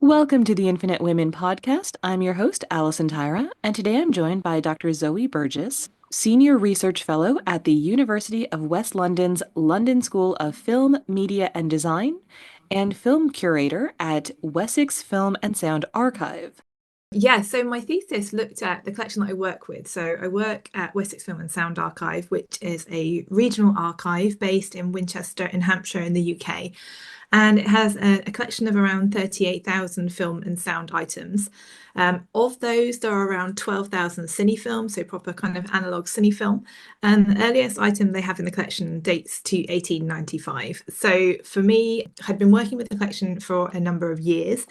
Welcome to the Infinite Women podcast. I'm your host, Alison Tyra, and today I'm joined by Dr. Zoë Burgess, Senior Research Fellow at the University of West London's London School of Film, Media and Design, and Film Curator at Wessex Film and Sound Archive. Yeah, so my thesis looked at the collection that I work with. So I work at Wessex Film and Sound Archive, which is a regional archive based in Winchester in Hampshire in the UK. And it has a collection of around 38,000 film and sound items. Of those, there are around 12,000 cine films, so proper kind of analog cine film. And the earliest item they have in the collection dates to 1895. So for me, I had been working with the collection for a number of years.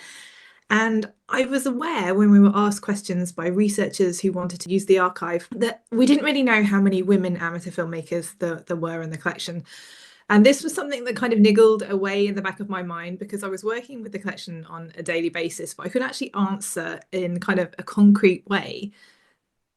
And I was aware when we were asked questions by researchers who wanted to use the archive that we didn't really know how many women amateur filmmakers there were in the collection. And this was something that kind of niggled away in the back of my mind because I was working with the collection on a daily basis, but I couldn't actually answer in kind of a concrete way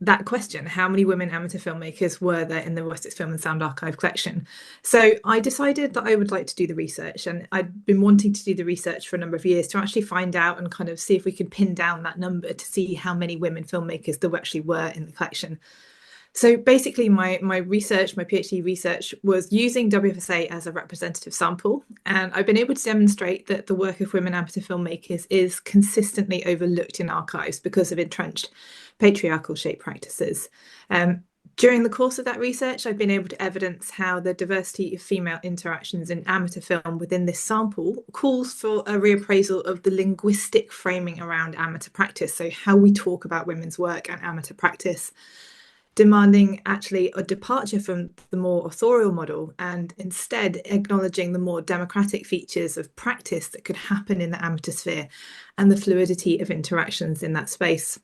that question: how many women amateur filmmakers were there in the Wessex Film and Sound Archive collection? So I decided that I would like to do the research, and I'd been wanting to do the research for a number of years to actually find out and kind of see if we could pin down that number to see how many women filmmakers there actually were in the collection. So basically my research, my PhD research, was using WFSA as a representative sample. And I've been able to demonstrate that the work of women amateur filmmakers is consistently overlooked in archives because of entrenched patriarchal shape practices. During the course of that research, I've been able to evidence how the diversity of female interactions in amateur film within this sample calls for a reappraisal of the linguistic framing around amateur practice. So how we talk about women's work and amateur practice, demanding actually a departure from the more authorial model and instead acknowledging the more democratic features of practice that could happen in the amateur sphere and the fluidity of interactions in that space.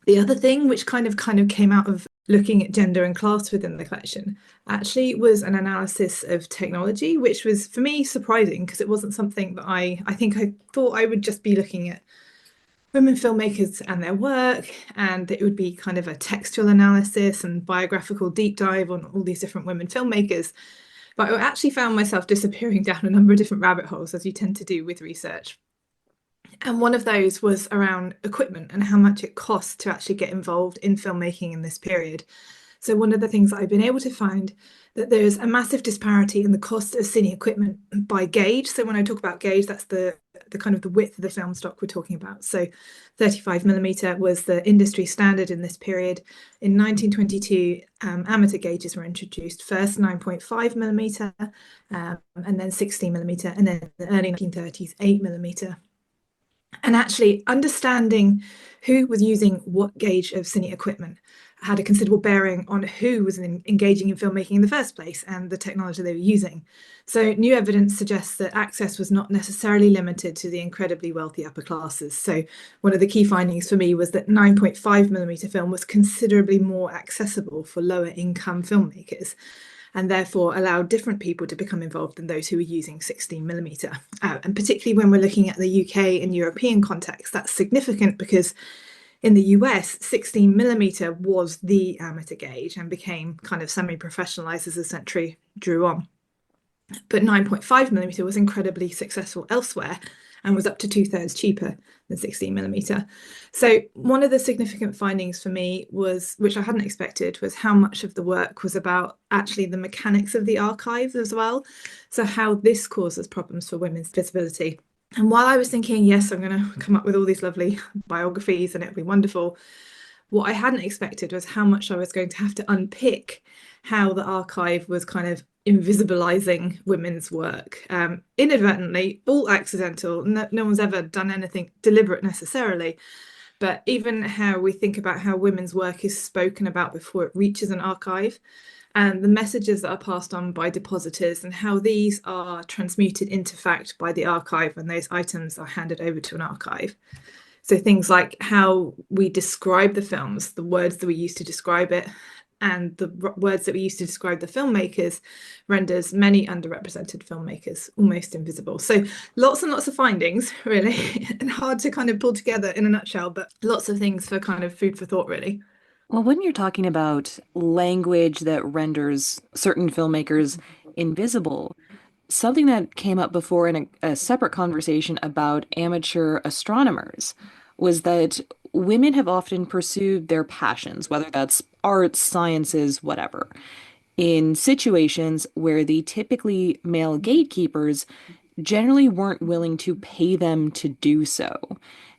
The other thing which kind of came out of looking at gender and class within the collection actually was an analysis of technology, which was for me surprising because it wasn't something that I thought I would just be looking at women filmmakers and their work, and it would be kind of a textual analysis and biographical deep dive on all these different women filmmakers. But I actually found myself disappearing down a number of different rabbit holes, as you tend to do with research. And one of those was around equipment and how much it costs to actually get involved in filmmaking in this period. So one of the things that I've been able to find that there's a massive disparity in the cost of cine equipment by gauge. So when I talk about gauge, that's the kind of the width of the film stock we're talking about. So 35mm was the industry standard in this period. In 1922, amateur gauges were introduced, first 9.5mm, and then 16mm, and then in the early 1930s, 8mm. And actually understanding who was using what gauge of cine equipment had a considerable bearing on who was engaging in filmmaking in the first place and the technology they were using. So new evidence suggests that access was not necessarily limited to the incredibly wealthy upper classes. So one of the key findings for me was that 9.5mm film was considerably more accessible for lower income filmmakers, and therefore allowed different people to become involved than those who were using 16mm. And particularly when we're looking at the UK and European context, that's significant because in the US, 16mm was the amateur gauge and became kind of semi-professionalized as the century drew on. But 9.5mm was incredibly successful elsewhere and was up to 2/3 cheaper than 16mm. So one of the significant findings for me was, which I hadn't expected, was how much of the work was about actually the mechanics of the archive as well. So how this causes problems for women's visibility. And while I was thinking, yes, I'm going to come up with all these lovely biographies and it'll be wonderful, what I hadn't expected was how much I was going to have to unpick how the archive was kind of invisibilizing women's work, inadvertently, all accidental. No one's ever done anything deliberate necessarily. But even how we think about how women's work is spoken about before it reaches an archive, and the messages that are passed on by depositors and how these are transmuted into fact by the archive when those items are handed over to an archive. So things like how we describe the films, the words that we use to describe it, and the words that we use to describe the filmmakers renders many underrepresented filmmakers almost invisible. So lots and lots of findings, really, and hard to kind of pull together in a nutshell, but lots of things for kind of food for thought, really. Well, when you're talking about language that renders certain filmmakers invisible, something that came up before in a separate conversation about amateur astronomers was that women have often pursued their passions, whether that's arts, sciences, whatever, in situations where the typically male gatekeepers generally weren't willing to pay them to do so.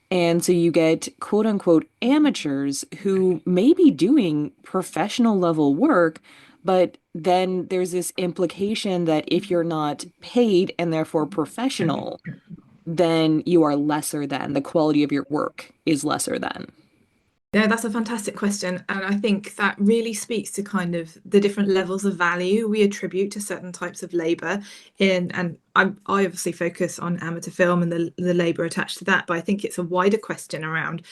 And so you get quote unquote amateurs who may be doing professional level work, but then there's this implication that if you're not paid and therefore professional, then you are lesser than, the quality of your work is lesser than. Yeah, that's a fantastic question. And I think that really speaks to kind of the different levels of value we attribute to certain types of labor and I obviously focus on amateur film and the labor attached to that, but I think it's a wider question around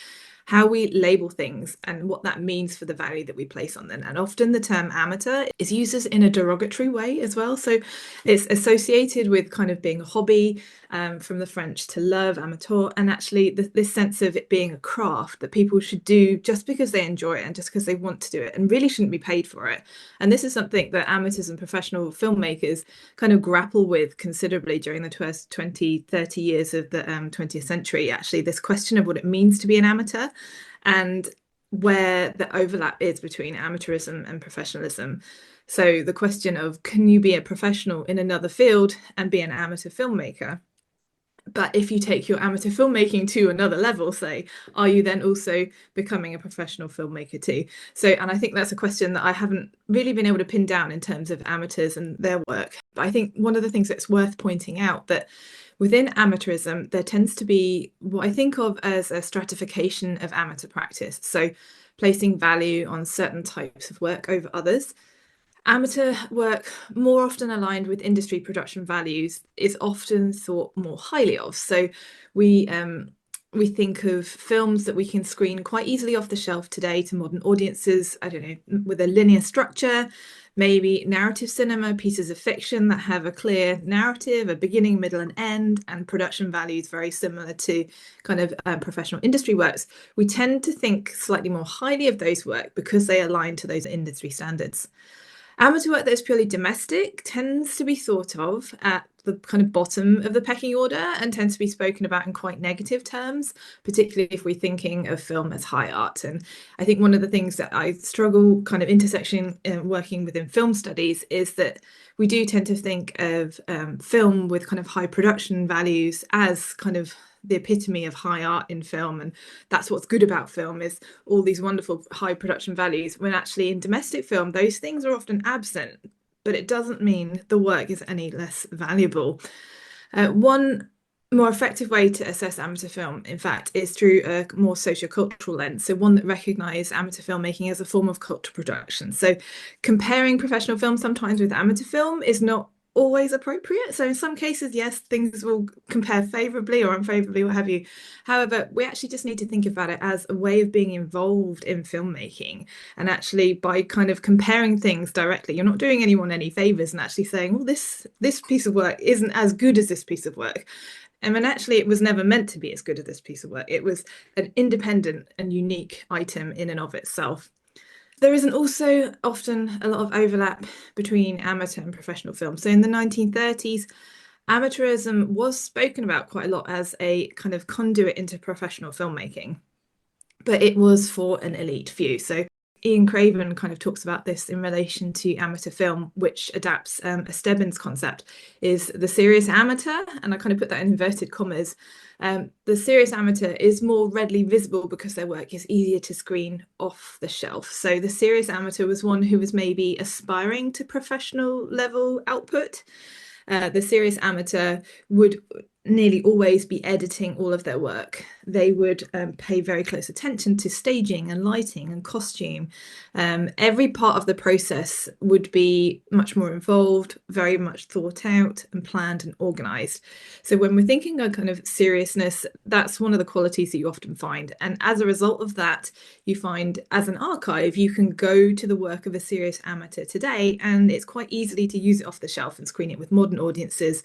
how we label things and what that means for the value that we place on them. And often the term amateur is used as in a derogatory way as well. So it's associated with kind of being a hobby, from the French to love, amateur, and actually this sense of it being a craft that people should do just because they enjoy it and just because they want to do it and really shouldn't be paid for it. And this is something that amateurs and professional filmmakers kind of grapple with considerably during the first 20, 30 years of the 20th century, actually, this question of what it means to be an amateur and where the overlap is between amateurism and professionalism. So the question of, can you be a professional in another field and be an amateur filmmaker? But if you take your amateur filmmaking to another level, say, are you then also becoming a professional filmmaker too? So, and I think that's a question that I haven't really been able to pin down in terms of amateurs and their work. But I think one of the things that's worth pointing out that within amateurism, there tends to be what I think of as a stratification of amateur practice. So placing value on certain types of work over others. Amateur work, more often aligned with industry production values, is often thought more highly of. So we think of films that we can screen quite easily off the shelf today to modern audiences, I don't know, with a linear structure, maybe narrative cinema, pieces of fiction that have a clear narrative, a beginning, middle, and end, and production values very similar to kind of professional industry works. We tend to think slightly more highly of those work because they align to those industry standards. Amateur work that's purely domestic tends to be thought of at the kind of bottom of the pecking order and tends to be spoken about in quite negative terms, particularly if we're thinking of film as high art. And I think one of the things that I struggle kind of intersection in working within film studies is that we do tend to think of film with kind of high production values as kind of the epitome of high art in film, and that's what's good about film is all these wonderful high production values, when actually in domestic film those things are often absent, but it doesn't mean the work is any less valuable. One more effective way to assess amateur film, in fact, is through a more sociocultural lens, so one that recognises amateur filmmaking as a form of cultural production. So comparing professional film sometimes with amateur film is not always appropriate. So in some cases, yes, things will compare favorably or unfavorably, what have you. However, we actually just need to think about it as a way of being involved in filmmaking. And actually, by kind of comparing things directly, you're not doing anyone any favors and actually saying, well, this piece of work isn't as good as this piece of work. And when actually it was never meant to be as good as this piece of work. It was an independent and unique item in and of itself. There isn't also often a lot of overlap between amateur and professional film. So in the 1930s, amateurism was spoken about quite a lot as a kind of conduit into professional filmmaking, but it was for an elite few. So Ian Craven kind of talks about this in relation to amateur film, which adapts a Stebbins concept, is the serious amateur, and I kind of put that in inverted commas. The serious amateur is more readily visible because their work is easier to screen off the shelf. So the serious amateur was one who was maybe aspiring to professional level output. The serious amateur would nearly always be editing all of their work. They would pay very close attention to staging and lighting and costume. Every part of the process would be much more involved, very much thought out and planned and organized. So when we're thinking of kind of seriousness, that's one of the qualities that you often find. And as a result of that, you find as an archive, you can go to the work of a serious amateur today, and it's quite easily to use it off the shelf and screen it with modern audiences,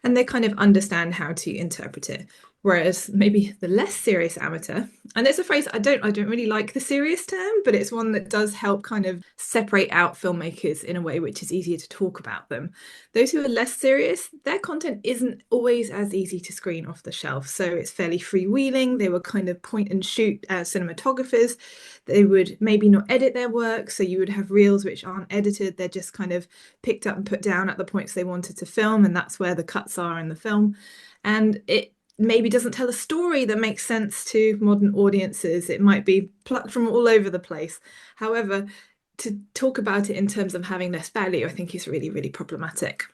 and they kind of understand how to interpret it. Whereas maybe the less serious amateur, and it's a phrase I don't really like the serious term, but it's one that does help kind of separate out filmmakers in a way which is easier to talk about them. Those who are less serious, their content isn't always as easy to screen off the shelf. So it's fairly freewheeling. They were kind of point and shoot cinematographers. They would maybe not edit their work. So you would have reels which aren't edited. They're just kind of picked up and put down at the points they wanted to film. And that's where the cuts are in the film. And it maybe doesn't tell a story that makes sense to modern audiences. It might be plucked from all over the place. However, to talk about it in terms of having less value, I think is really, really problematic.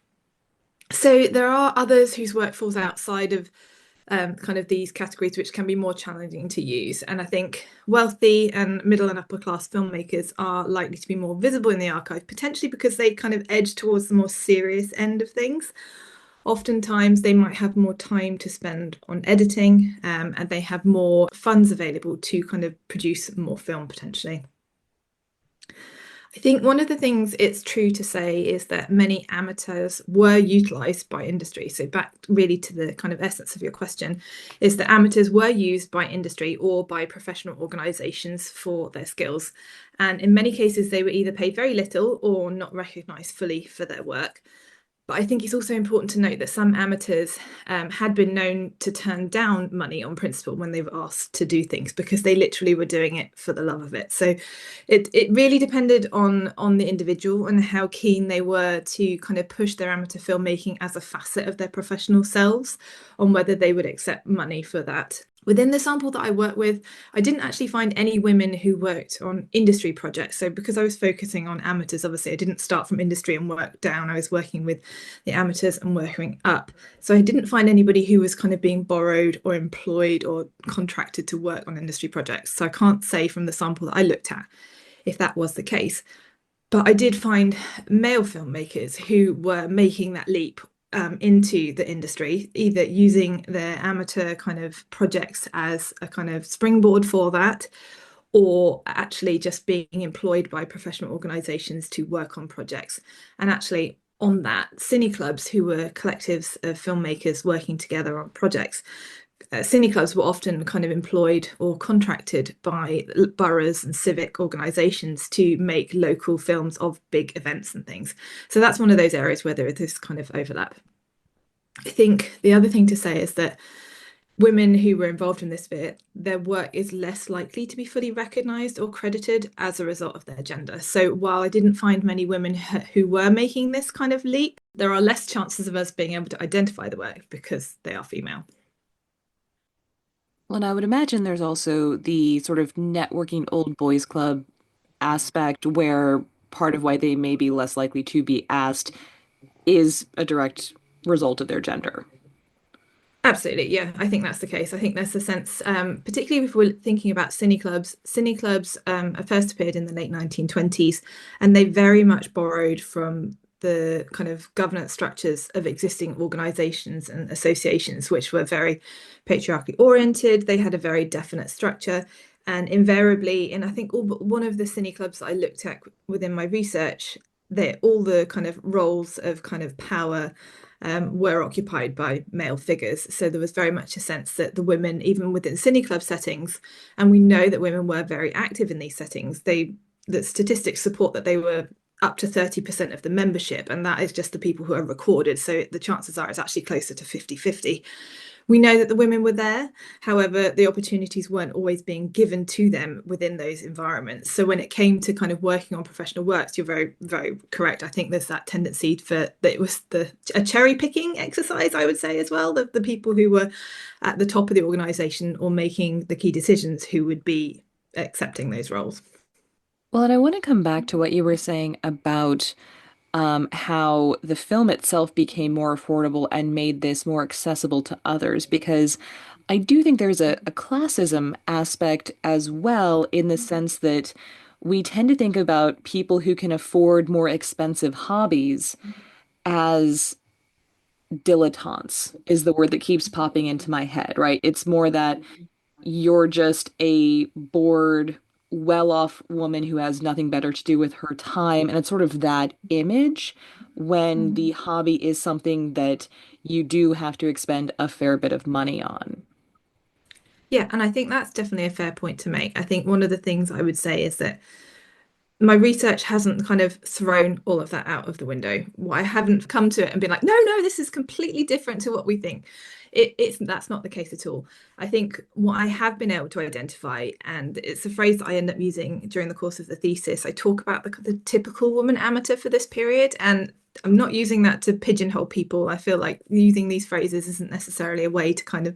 So there are others whose work falls outside of kind of these categories, which can be more challenging to use. And I think wealthy and middle and upper class filmmakers are likely to be more visible in the archive, potentially because they kind of edge towards the more serious end of things. Oftentimes, they might have more time to spend on editing, and they have more funds available to kind of produce more film potentially. I think one of the things it's true to say is that many amateurs were utilised by industry. So back really to the kind of essence of your question, is that amateurs were used by industry or by professional organisations for their skills. And in many cases, they were either paid very little or not recognised fully for their work. But I think it's also important to note that some amateurs had been known to turn down money on principle when they were asked to do things because they literally were doing it for the love of it. So it really depended on the individual and how keen they were to kind of push their amateur filmmaking as a facet of their professional selves, on whether they would accept money for that. Within the sample that I work with, I didn't actually find any women who worked on industry projects. So because I was focusing on amateurs, obviously I didn't start from industry and work down. I was working with the amateurs and working up. So I didn't find anybody who was kind of being borrowed or employed or contracted to work on industry projects. So I can't say from the sample that I looked at if that was the case. But I did find male filmmakers who were making that leap into the industry, either using their amateur kind of projects as a kind of springboard for that, or actually just being employed by professional organisations to work on projects. And actually, on that, cine clubs, who were collectives of filmmakers working together on projects, cine clubs were often kind of employed or contracted by boroughs and civic organisations to make local films of big events and things. So that's one of those areas where there is this kind of overlap. I think the other thing to say is that women who were involved in this bit, their work is less likely to be fully recognised or credited as a result of their gender. So while I didn't find many women who were making this kind of leap, there are less chances of us being able to identify the work because they are female. Well, and I would imagine there's also the sort of networking old boys club aspect where part of why they may be less likely to be asked is a direct result of their gender. Absolutely, yeah, I think that's the case. I think there's a sense, particularly if we're thinking about cine clubs. Cine clubs first appeared in the late 1920s, and they very much borrowed from the kind of governance structures of existing organisations and associations, which were very patriarchally oriented. They had a very definite structure, and invariably, in I think all but one of the cine clubs that I looked at within my research, they all the kind of roles of kind of power were occupied by male figures. So there was very much a sense that the women, even within cine club settings, and we know that women were very active in these settings, the statistics support that they were up to 30% of the membership, and that is just the people who are recorded. So the chances are it's actually closer to 50-50. We know that the women were there. However, the opportunities weren't always being given to them within those environments. So when it came to kind of working on professional works, you're very, very correct. I think there's that tendency for that it was a cherry picking exercise, I would say as well. The people who were at the top of the organization or making the key decisions who would be accepting those roles. Well, and I want to come back to what you were saying about how the film itself became more affordable and made this more accessible to others, because I do think there's a classism aspect as well, in the sense that we tend to think about people who can afford more expensive hobbies as dilettantes, is the word that keeps popping into my head, right? It's more that you're just a bored, well-off woman who has nothing better to do with her time. And it's sort of that image when the hobby is something that you do have to expend a fair bit of money on. Yeah, and I think that's definitely a fair point to make. I think one of the things I would say is that my research hasn't kind of thrown all of that out of the window. I haven't come to it and been like, no, no, this is completely different to what we think. It's that's not the case at all. I think what I have been able to identify, and it's a phrase that I end up using during the course of the thesis, I talk about the typical woman amateur for this period, and I'm not using that to pigeonhole people. I feel like using these phrases isn't necessarily a way to kind of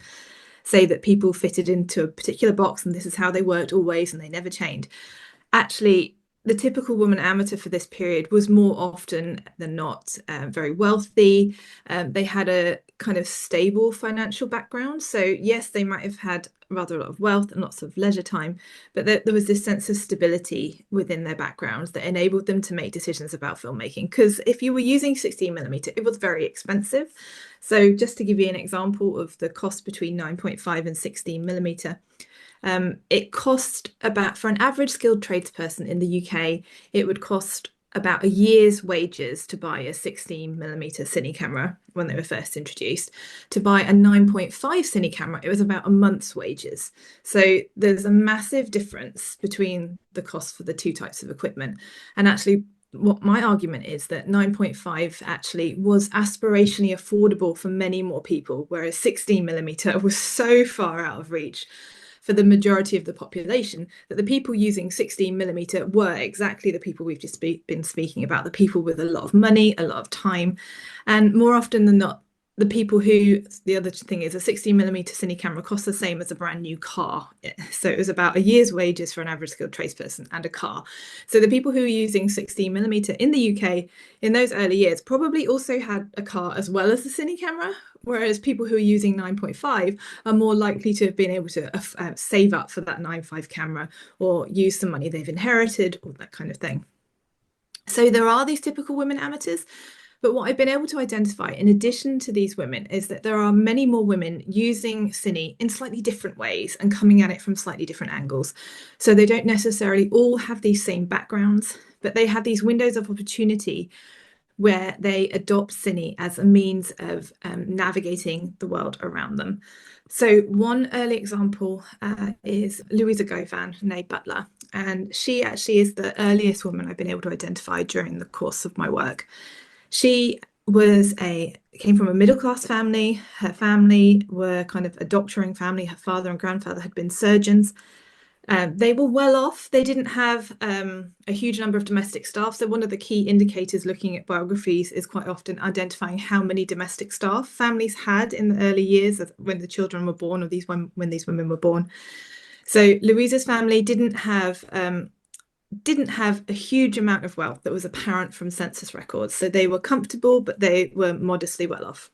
say that people fitted into a particular box and this is how they worked always and they never changed. Actually, the typical woman amateur for this period was more often than not very wealthy. They had a kind of stable financial background. So, yes, they might have had rather a lot of wealth and lots of leisure time, but there was this sense of stability within their backgrounds that enabled them to make decisions about filmmaking. Because if you were using 16mm, it was very expensive. So, just to give you an example of the cost between 9.5 and 16mm. It cost about, for an average skilled tradesperson in the UK, it would cost about a year's wages to buy a 16mm cine camera when they were first introduced. To buy a 9.5 cine camera, it was about a month's wages. So there's a massive difference between the cost for the two types of equipment. And actually, what my argument is that 9.5 actually was aspirationally affordable for many more people, whereas 16mm was so far out of reach for the majority of the population that the people using 16mm were exactly the people we've just been speaking about, the people with a lot of money, a lot of time, and more often than not, the people who, the other thing is a 16mm cine camera costs the same as a brand new car. So it was about a year's wages for an average skilled tradesperson and a car. So the people who were using 16mm in the UK in those early years probably also had a car as well as the cine camera, whereas people who are using 9.5 are more likely to have been able to save up for that 9.5 camera or use some money they've inherited or that kind of thing. So there are these typical women amateurs. But what I've been able to identify, in addition to these women, is that there are many more women using cine in slightly different ways and coming at it from slightly different angles. So they don't necessarily all have these same backgrounds, but they have these windows of opportunity where they adopt cine as a means of navigating the world around them. So one early example is Louisa Govan, née Butler, and she actually is the earliest woman I've been able to identify during the course of my work. She came from a middle class family. Her family were kind of a doctoring family. Her father and grandfather had been surgeons. They were well off. They didn't have a huge number of domestic staff. So one of the key indicators looking at biographies is quite often identifying how many domestic staff families had in the early years of when the children were born, or when these women were born. So Louisa's family didn't have a huge amount of wealth that was apparent from census records. So they were comfortable, but they were modestly well off.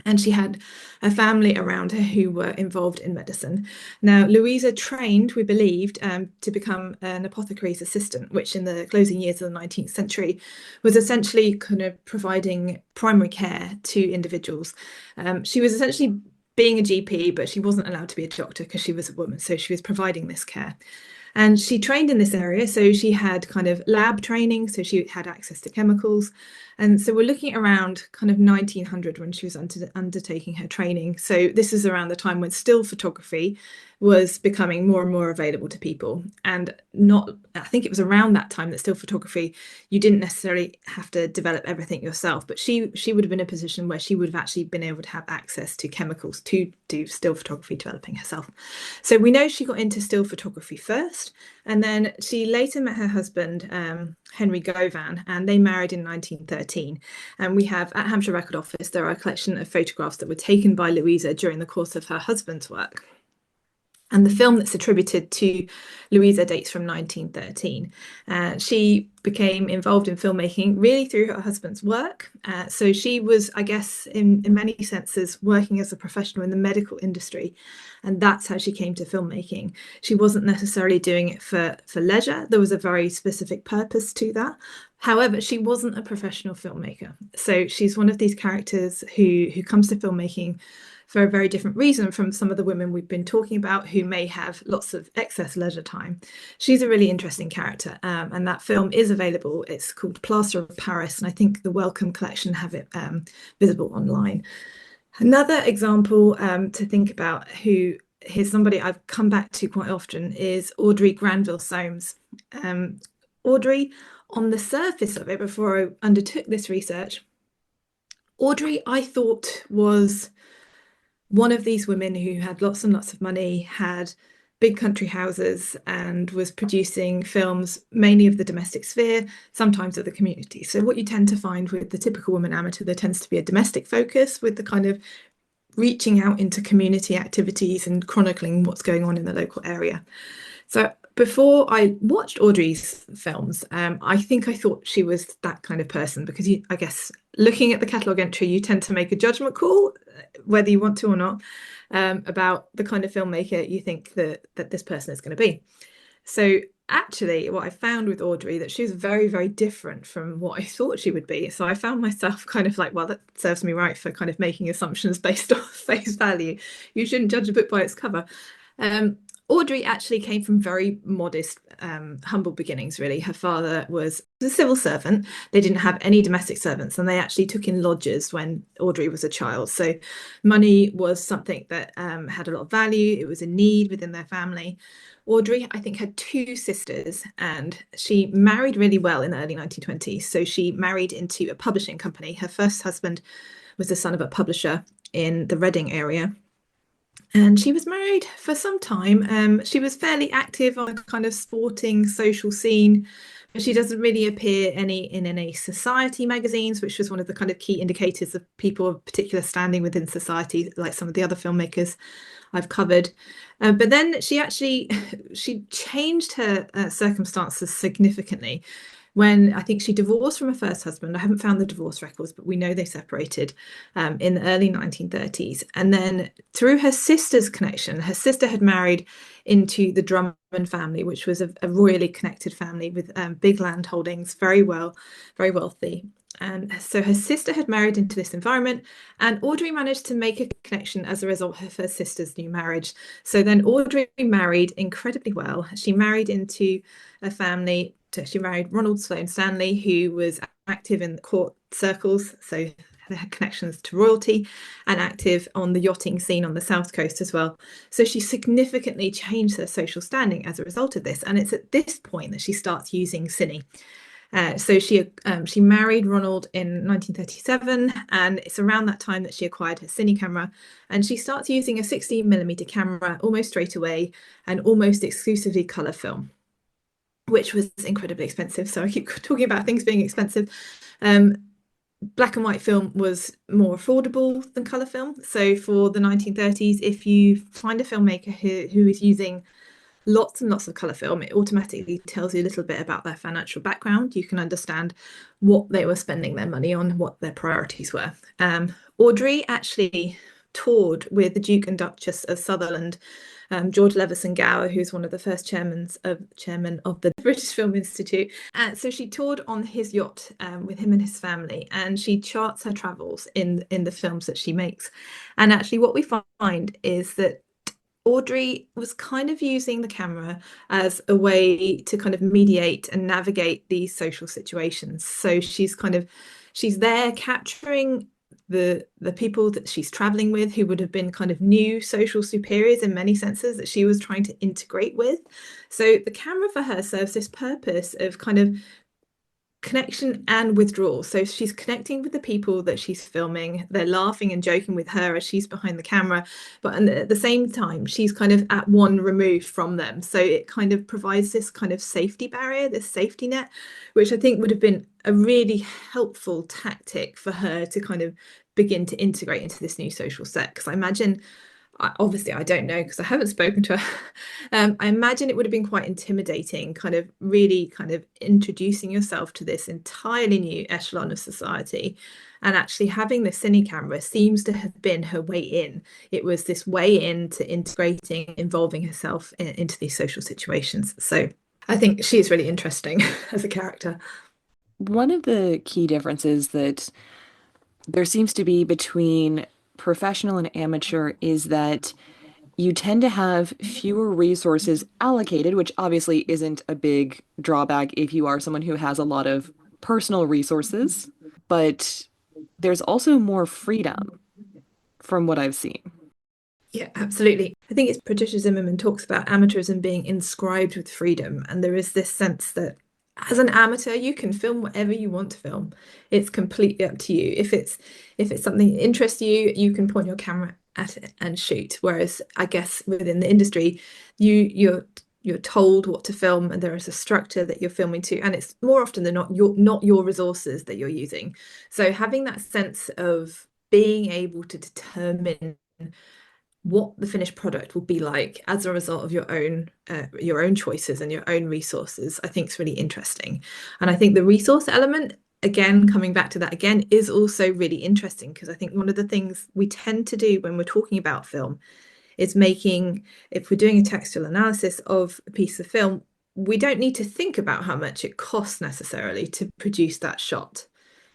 And she had a family around her who were involved in medicine. Now, Louisa trained, we believed, to become an apothecary's assistant, which in the closing years of the 19th century was essentially kind of providing primary care to individuals. She was essentially being a GP, but she wasn't allowed to be a doctor because she was a woman. So she was providing this care. And she trained in this area, so she had kind of lab training, so she had access to chemicals. And so we're looking at around kind of 1900 when she was undertaking her training. So this is around the time when still photography was becoming more and more available to people. And I think it was around that time that still photography, you didn't necessarily have to develop everything yourself, but she would have been in a position where she would have actually been able to have access to chemicals to do still photography developing herself. So we know she got into still photography first, and then she later met her husband, Henry Govan, and they married in 1913. And we have at Hampshire Record Office, there are a collection of photographs that were taken by Louisa during the course of her husband's work. And the film that's attributed to Louisa dates from 1913. She became involved in filmmaking really through her husband's work. So she was, I guess, in many senses, working as a professional in the medical industry. And that's how she came to filmmaking. She wasn't necessarily doing it for leisure. There was a very specific purpose to that. However, she wasn't a professional filmmaker. So she's one of these characters who comes to filmmaking for a very different reason from some of the women we've been talking about who may have lots of excess leisure time. She's a really interesting character, and that film is available. It's called Plaster of Paris, and I think the Wellcome collection have it visible online. Another example to think about who here's somebody I've come back to quite often is Audrey Granville-Soames. Um, Audrey, on the surface of it, before I undertook this research, Audrey, I thought was one of these women who had lots and lots of money, had big country houses, and was producing films mainly of the domestic sphere, sometimes of the community. So what you tend to find with the typical woman amateur, there tends to be a domestic focus with the kind of reaching out into community activities and chronicling what's going on in the local area. So before I watched Audrey's films, I think I thought she was that kind of person because I guess looking at the catalogue entry, you tend to make a judgment call, whether you want to or not, about the kind of filmmaker you think that this person is going to be. So actually, what I found with Audrey, that she was very, very different from what I thought she would be. So I found myself kind of like, well, that serves me right for kind of making assumptions based off face value. You shouldn't judge a book by its cover. Audrey actually came from very modest, humble beginnings, really. Her father was a civil servant. They didn't have any domestic servants, and they actually took in lodgers when Audrey was a child. So money was something that had a lot of value. It was a need within their family. Audrey, I think, had two sisters, and she married really well in the early 1920s. So she married into a publishing company. Her first husband was the son of a publisher in the Reading area. And she was married for some time. She was fairly active on a kind of sporting social scene, but she doesn't really appear in any society magazines, which was one of the kind of key indicators of people of particular standing within society, like some of the other filmmakers I've covered. But then she changed her circumstances significantly when I think she divorced from her first husband. I haven't found the divorce records, but we know they separated in the early 1930s. And then through her sister's connection, her sister had married into the Drummond family, which was a royally connected family with big land holdings, very wealthy. And so her sister had married into this environment, and Audrey managed to make a connection as a result of her sister's new marriage. So then Audrey married incredibly well. She married into a family. She married Ronald Sloane Stanley, who was active in court circles, so they had connections to royalty, and active on the yachting scene on the south coast as well. So she significantly changed her social standing as a result of this. And it's at this point that she starts using cine. So she married Ronald in 1937, and it's around that time that she acquired her cine camera, and she starts using a 16mm camera almost straight away, and almost exclusively color film, which was incredibly expensive. So I keep talking about things being expensive. Black and white film was more affordable than color film. So for the 1930s, if you find a filmmaker who is using lots and lots of color film, it automatically tells you a little bit about their financial background. You can understand what they were spending their money on, what their priorities were. Audrey actually toured with the Duke and Duchess of Sutherland, George Leveson Gower, who's one of the first chairman of the British Film Institute. So she toured on his yacht with him and his family, and she charts her travels in the films that she makes. And actually what we find is that Audrey was kind of using the camera as a way to kind of mediate and navigate these social situations. So she's there capturing the people that she's traveling with, who would have been kind of new social superiors in many senses that she was trying to integrate with. So the camera for her serves this purpose of kind of connection and withdrawal. So she's connecting with the people that she's filming. They're laughing and joking with her as she's behind the camera, but at the same time, she's kind of at one removed from them. So it kind of provides this kind of safety barrier, this safety net, which I think would have been a really helpful tactic for her to kind of begin to integrate into this new social set. Because I imagine, obviously I don't know because I haven't spoken to her. I imagine it would have been quite intimidating, kind of really kind of introducing yourself to this entirely new echelon of society. And actually having the cine camera seems to have been her way in. It was this way into integrating, involving herself into these social situations. So I think she's really interesting as a character. One of the key differences that there seems to be between professional and amateur is that you tend to have fewer resources allocated, which obviously isn't a big drawback if you are someone who has a lot of personal resources, but there's also more freedom from what I've seen. Yeah, absolutely. I think it's Patricia Zimmerman talks about amateurism being inscribed with freedom, and there is this sense that as an amateur, you can film whatever you want to film. It's completely up to you. If it's something that interests you, you can point your camera at it and shoot. Whereas I guess within the industry, you're told what to film, and there is a structure that you're filming to, and it's more often than not your resources that you're using. So having that sense of being able to determine what the finished product will be like as a result of your own choices and your own resources, I think is really interesting. And I think the resource element, again, coming back to that again, is also really interesting because I think one of the things we tend to do when we're talking about film is making, if we're doing a textual analysis of a piece of film, we don't need to think about how much it costs necessarily to produce that shot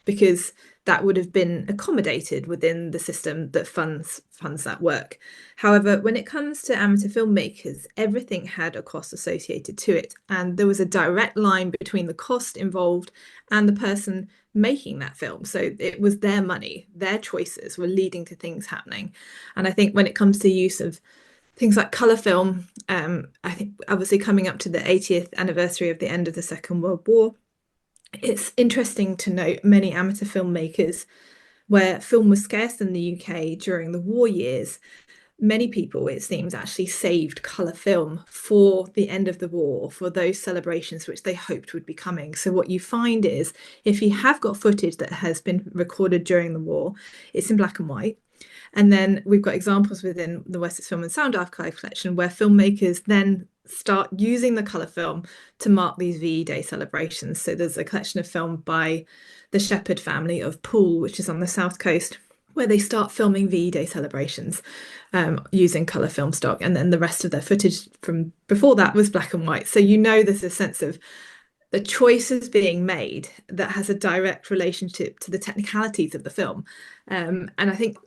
because that would have been accommodated within the system that funds that work. However, when it comes to amateur filmmakers, everything had a cost associated to it, and there was a direct line between the cost involved and the person making that film. So it was their money, their choices were leading to things happening. And I think when it comes to use of things like colour film, I think obviously coming up to the 80th anniversary of the end of the Second World War, it's interesting to note many amateur filmmakers where film was scarce in the UK during the war years. Many people, it seems, actually saved colour film for the end of the war, for those celebrations which they hoped would be coming. So, what you find is if you have got footage that has been recorded during the war, it's in black and white. And then we've got examples within the Wessex Film and Sound Archive collection where filmmakers then start using the colour film to mark these VE Day celebrations. So there's a collection of film by the Shepherd family of Poole, which is on the south coast, where they start filming VE Day celebrations using colour film stock. And then the rest of their footage from before that was black and white. So there's a sense of the choices being made that has a direct relationship to the technicalities of the film. And I think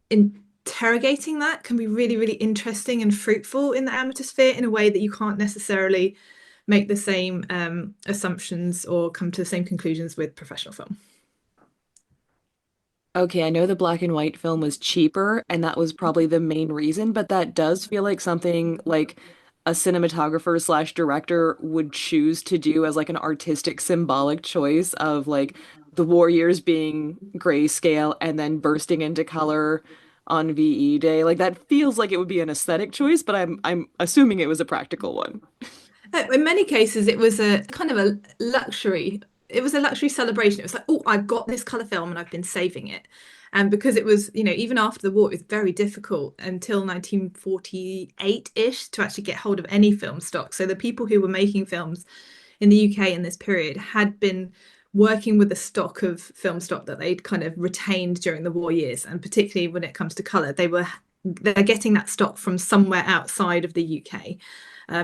interrogating that can be really, really interesting and fruitful in the amateur sphere in a way that you can't necessarily make the same assumptions or come to the same conclusions with professional film. Okay, I know the black and white film was cheaper, and that was probably the main reason, but that does feel like something like a cinematographer slash director would choose to do as like an artistic symbolic choice of like the warriors being grayscale and then bursting into color on VE Day. Like that feels like it would be an aesthetic choice, but I'm assuming it was a practical one. In many cases, it was a kind of a luxury. It was a luxury celebration. It was like, oh, I've got this colour film and I've been saving it. And because it was, even after the war, it was very difficult until 1948-ish to actually get hold of any film stock. So the people who were making films in the UK in this period had been working with a stock of film stock that they'd kind of retained during the war years. And particularly when it comes to colour, they're getting that stock from somewhere outside of the UK.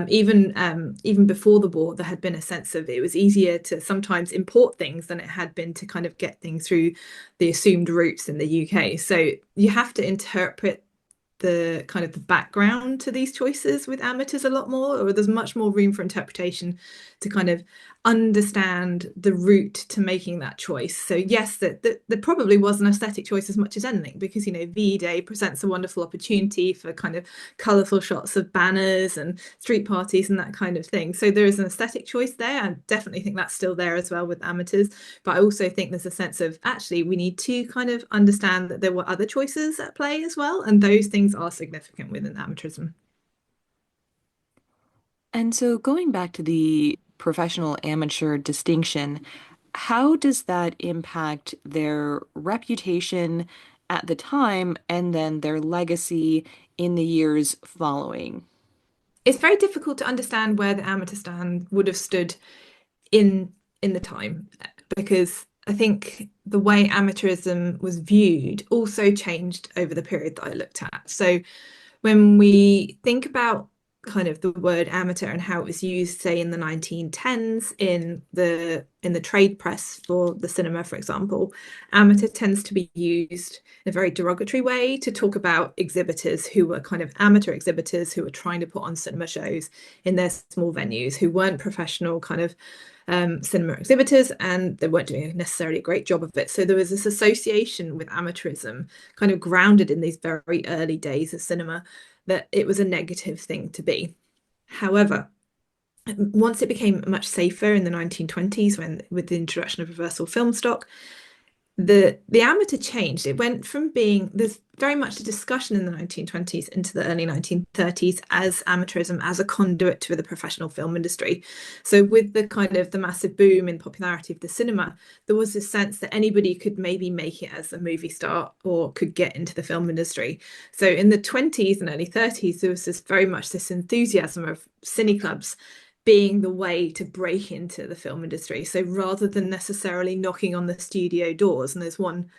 Even before the war, there had been a sense of it was easier to sometimes import things than it had been to kind of get things through the assumed routes in the UK. So you have to interpret the kind of the background to these choices with amateurs a lot more, or there's much more room for interpretation to kind of understand the route to making that choice. So yes, that there probably was an aesthetic choice as much as anything, because VE Day presents a wonderful opportunity for kind of colourful shots of banners and street parties and that kind of thing. So there is an aesthetic choice there. I definitely think that's still there as well with amateurs. But I also think there's a sense of actually we need to kind of understand that there were other choices at play as well, and those things are significant within amateurism. And so going back to the professional amateur distinction, how does that impact their reputation at the time and then their legacy in the years following? It's very difficult to understand where the amateur stand would have stood in the time, because I think the way amateurism was viewed also changed over the period that I looked at. So when we think about kind of the word amateur and how it was used, say, in the 1910s in the trade press for the cinema, for example. Amateur tends to be used in a very derogatory way to talk about exhibitors who were kind of amateur exhibitors who were trying to put on cinema shows in their small venues, who weren't professional kind of cinema exhibitors, and they weren't doing necessarily a great job of it. So there was this association with amateurism, kind of grounded in these very early days of cinema, that it was a negative thing to be. However, once it became much safer in the 1920s, when with the introduction of reversal film stock, the amateur changed. It went from being, there's very much a discussion in the 1920s into the early 1930s as amateurism as a conduit to the professional film industry. So with the kind of the massive boom in popularity of the cinema, there was this sense that anybody could maybe make it as a movie star or could get into the film industry. So in the 20s and early 30s, there was this very much this enthusiasm of cine clubs being the way to break into the film industry. So rather than necessarily knocking on the studio doors, and there's one,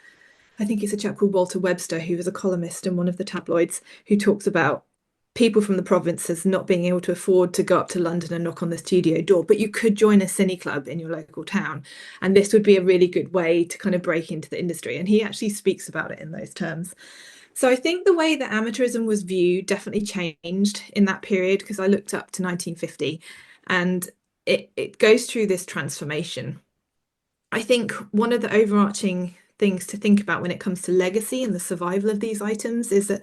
I think it's a chap called Walter Webster, who was a columnist in one of the tabloids, who talks about people from the provinces not being able to afford to go up to London and knock on the studio door, but you could join a cine club in your local town. And this would be a really good way to kind of break into the industry. And he actually speaks about it in those terms. So I think the way that amateurism was viewed definitely changed in that period, because I looked up to 1950 and it goes through this transformation. I think one of the overarching things to think about when it comes to legacy and the survival of these items is that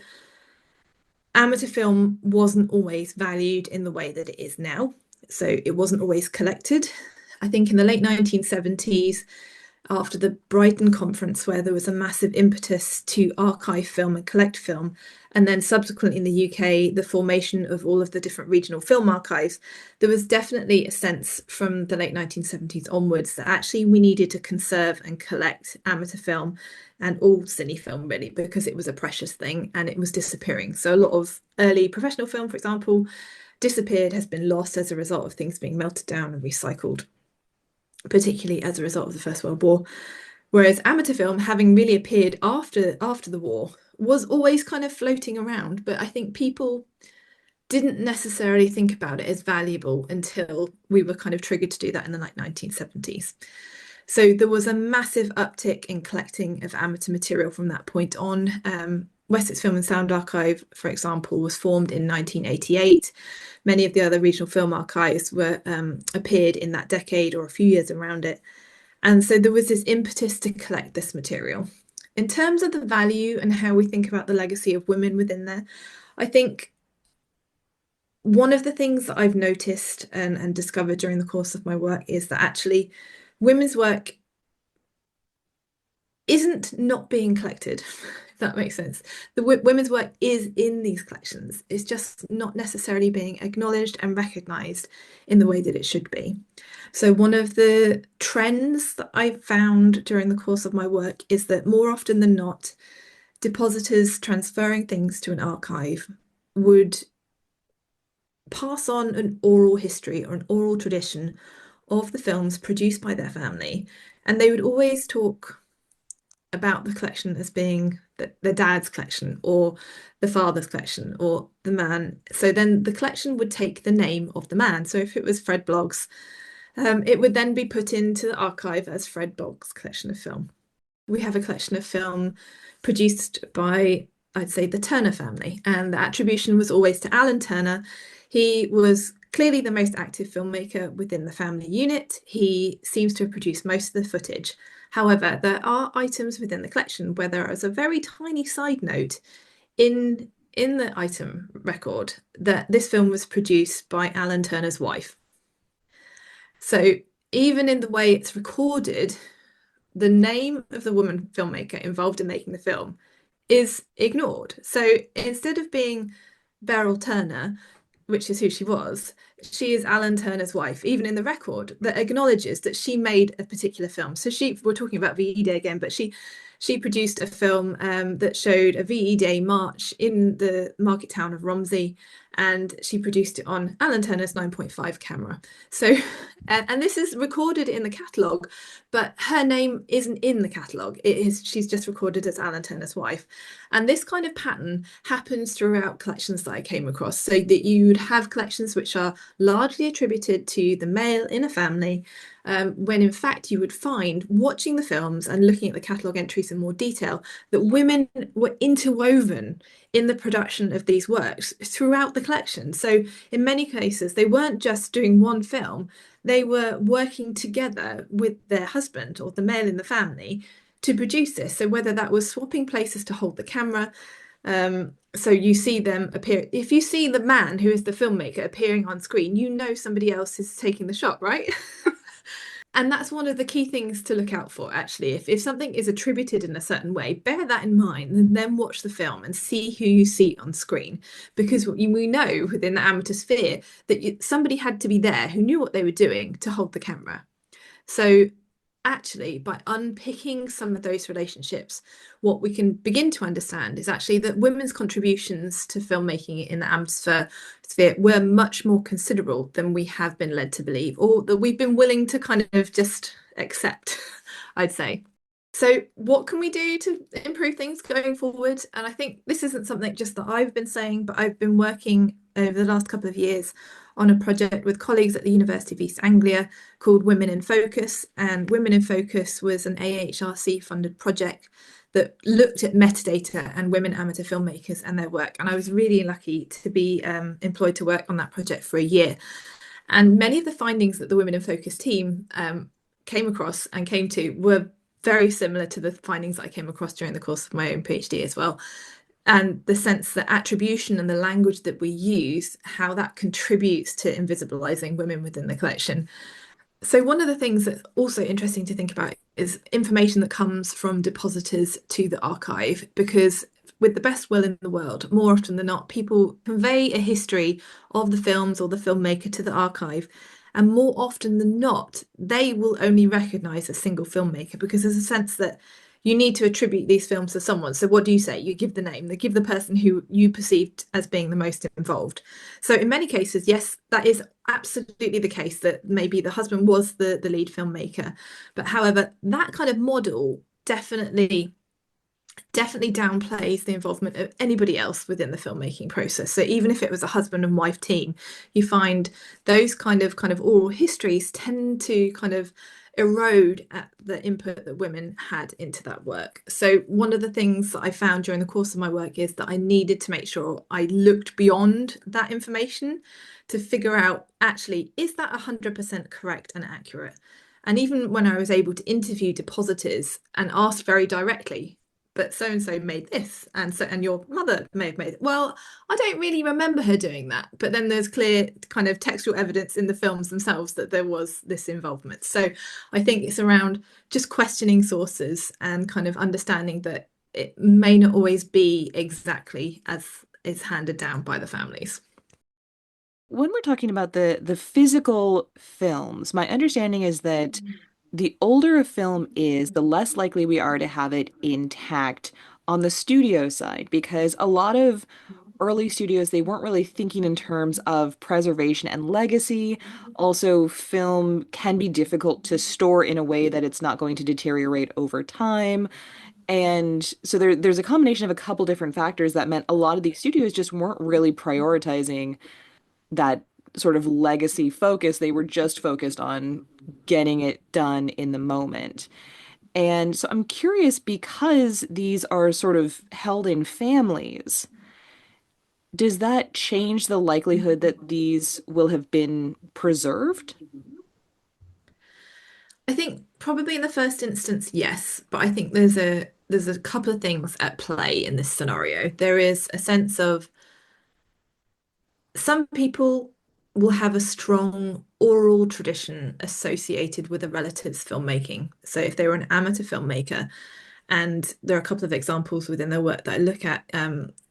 amateur film wasn't always valued in the way that it is now. So it wasn't always collected. I think in the late 1970s, after the Brighton conference, where there was a massive impetus to archive film and collect film, and then subsequently in the UK, the formation of all of the different regional film archives, there was definitely a sense from the late 1970s onwards that actually we needed to conserve and collect amateur film and all cine film, really, because it was a precious thing and it was disappearing. So a lot of early professional film, for example, disappeared, has been lost as a result of things being melted down and recycled, particularly as a result of the First World War. Whereas amateur film, having really appeared after the war, was always kind of floating around. But I think people didn't necessarily think about it as valuable until we were kind of triggered to do that in the like 1970s. So there was a massive uptick in collecting of amateur material from that point on. Wessex Film and Sound Archive, for example, was formed in 1988. Many of the other regional film archives were appeared in that decade or a few years around it. And so there was this impetus to collect this material. In terms of the value and how we think about the legacy of women within there, I think one of the things that I've noticed and discovered during the course of my work is that actually women's work isn't not being collected, if that makes sense. The women's work is in these collections. It's just not necessarily being acknowledged and recognised in the way that it should be. So one of the trends that I've found during the course of my work is that more often than not, depositors transferring things to an archive would pass on an oral history or an oral tradition of the films produced by their family. And they would always talk about the collection as being the dad's collection or the father's collection or the man. So then the collection would take the name of the man. So if it was Fred Bloggs, it would then be put into the archive as Fred Bloggs' collection of film. We have a collection of film produced by, I'd say, the Turner family, and the attribution was always to Alan Turner. He was clearly the most active filmmaker within the family unit. He seems to have produced most of the footage. However, there are items within the collection where there is a very tiny side note in the item record that this film was produced by Alan Turner's wife. So even in the way it's recorded, the name of the woman filmmaker involved in making the film is ignored. So instead of being Beryl Turner, which is who she is Alan Turner's wife, even in the record that acknowledges that she made a particular film. So we're talking about Vida again, but she she produced a film that showed a VE Day march in the market town of Romsey, and she produced it on Alan Turner's 9.5 camera. So, and this is recorded in the catalogue, but her name isn't in the catalogue. She's just recorded as Alan Turner's wife. And this kind of pattern happens throughout collections that I came across, so that you would have collections which are largely attributed to the male in a family, when in fact you would find, watching the films and looking at the catalogue entries in more detail, that women were interwoven in the production of these works throughout the collection. So in many cases, they weren't just doing one film, they were working together with their husband or the male in the family to produce this. So whether that was swapping places to hold the camera, so you see them appear. If you see the man who is the filmmaker appearing on screen, you know somebody else is taking the shot, right? And that's one of the key things to look out for, actually. If something is attributed in a certain way, bear that in mind and then watch the film and see who you see on screen. Because we know within the amateur sphere that somebody had to be there who knew what they were doing to hold the camera. So actually, by unpicking some of those relationships, what we can begin to understand is actually that women's contributions to filmmaking in the amateur sphere were much more considerable than we have been led to believe, or that we've been willing to kind of just accept, I'd say. So what can we do to improve things going forward? And I think this isn't something just that I've been saying, but I've been working over the last couple of years on a project with colleagues at the University of East Anglia called Women in Focus. And Women in Focus was an AHRC funded project that looked at metadata and women amateur filmmakers and their work. And I was really lucky to be employed to work on that project for a year. And many of the findings that the Women in Focus team came across and came to were very similar to the findings that I came across during the course of my own PhD as well. And the sense that attribution and the language that we use, how that contributes to invisibilizing women within the collection. So one of the things that's also interesting to think about is information that comes from depositors to the archive, because with the best will in the world, more often than not, people convey a history of the films or the filmmaker to the archive. And more often than not, they will only recognize a single filmmaker, because there's a sense that you need to attribute these films to someone. So what do you say? You give the name, they give the person who you perceived as being the most involved. So in many cases, yes, that is absolutely the case, that maybe the husband was the lead filmmaker. But however, that kind of model definitely downplays the involvement of anybody else within the filmmaking process. So even if it was a husband and wife team, you find those kind of oral histories tend to kind of erode at the input that women had into that work. So one of the things that I found during the course of my work is that I needed to make sure I looked beyond that information to figure out, actually, is that 100% correct and accurate? And even when I was able to interview depositors and ask very directly, but so and so made this, and your mother may have made it. Well, I don't really remember her doing that. But then there's clear kind of textual evidence in the films themselves that there was this involvement. So I think it's around just questioning sources and kind of understanding that it may not always be exactly as is handed down by the families. When we're talking about the physical films, my understanding is that the older a film is, the less likely we are to have it intact on the studio side, because a lot of early studios, they weren't really thinking in terms of preservation and legacy. Also, film can be difficult to store in a way that it's not going to deteriorate over time. And so there's a combination of a couple different factors that meant a lot of these studios just weren't really prioritizing that sort of legacy focus. They were just focused on getting it done in the moment. And so I'm curious, because these are sort of held in families, does that change the likelihood that these will have been preserved? I think probably in the first instance, yes, but I think there's a couple of things at play in this scenario. There is a sense of some people will have a strong oral tradition associated with a relative's filmmaking. So if they were an amateur filmmaker, and there are a couple of examples within their work that I look at,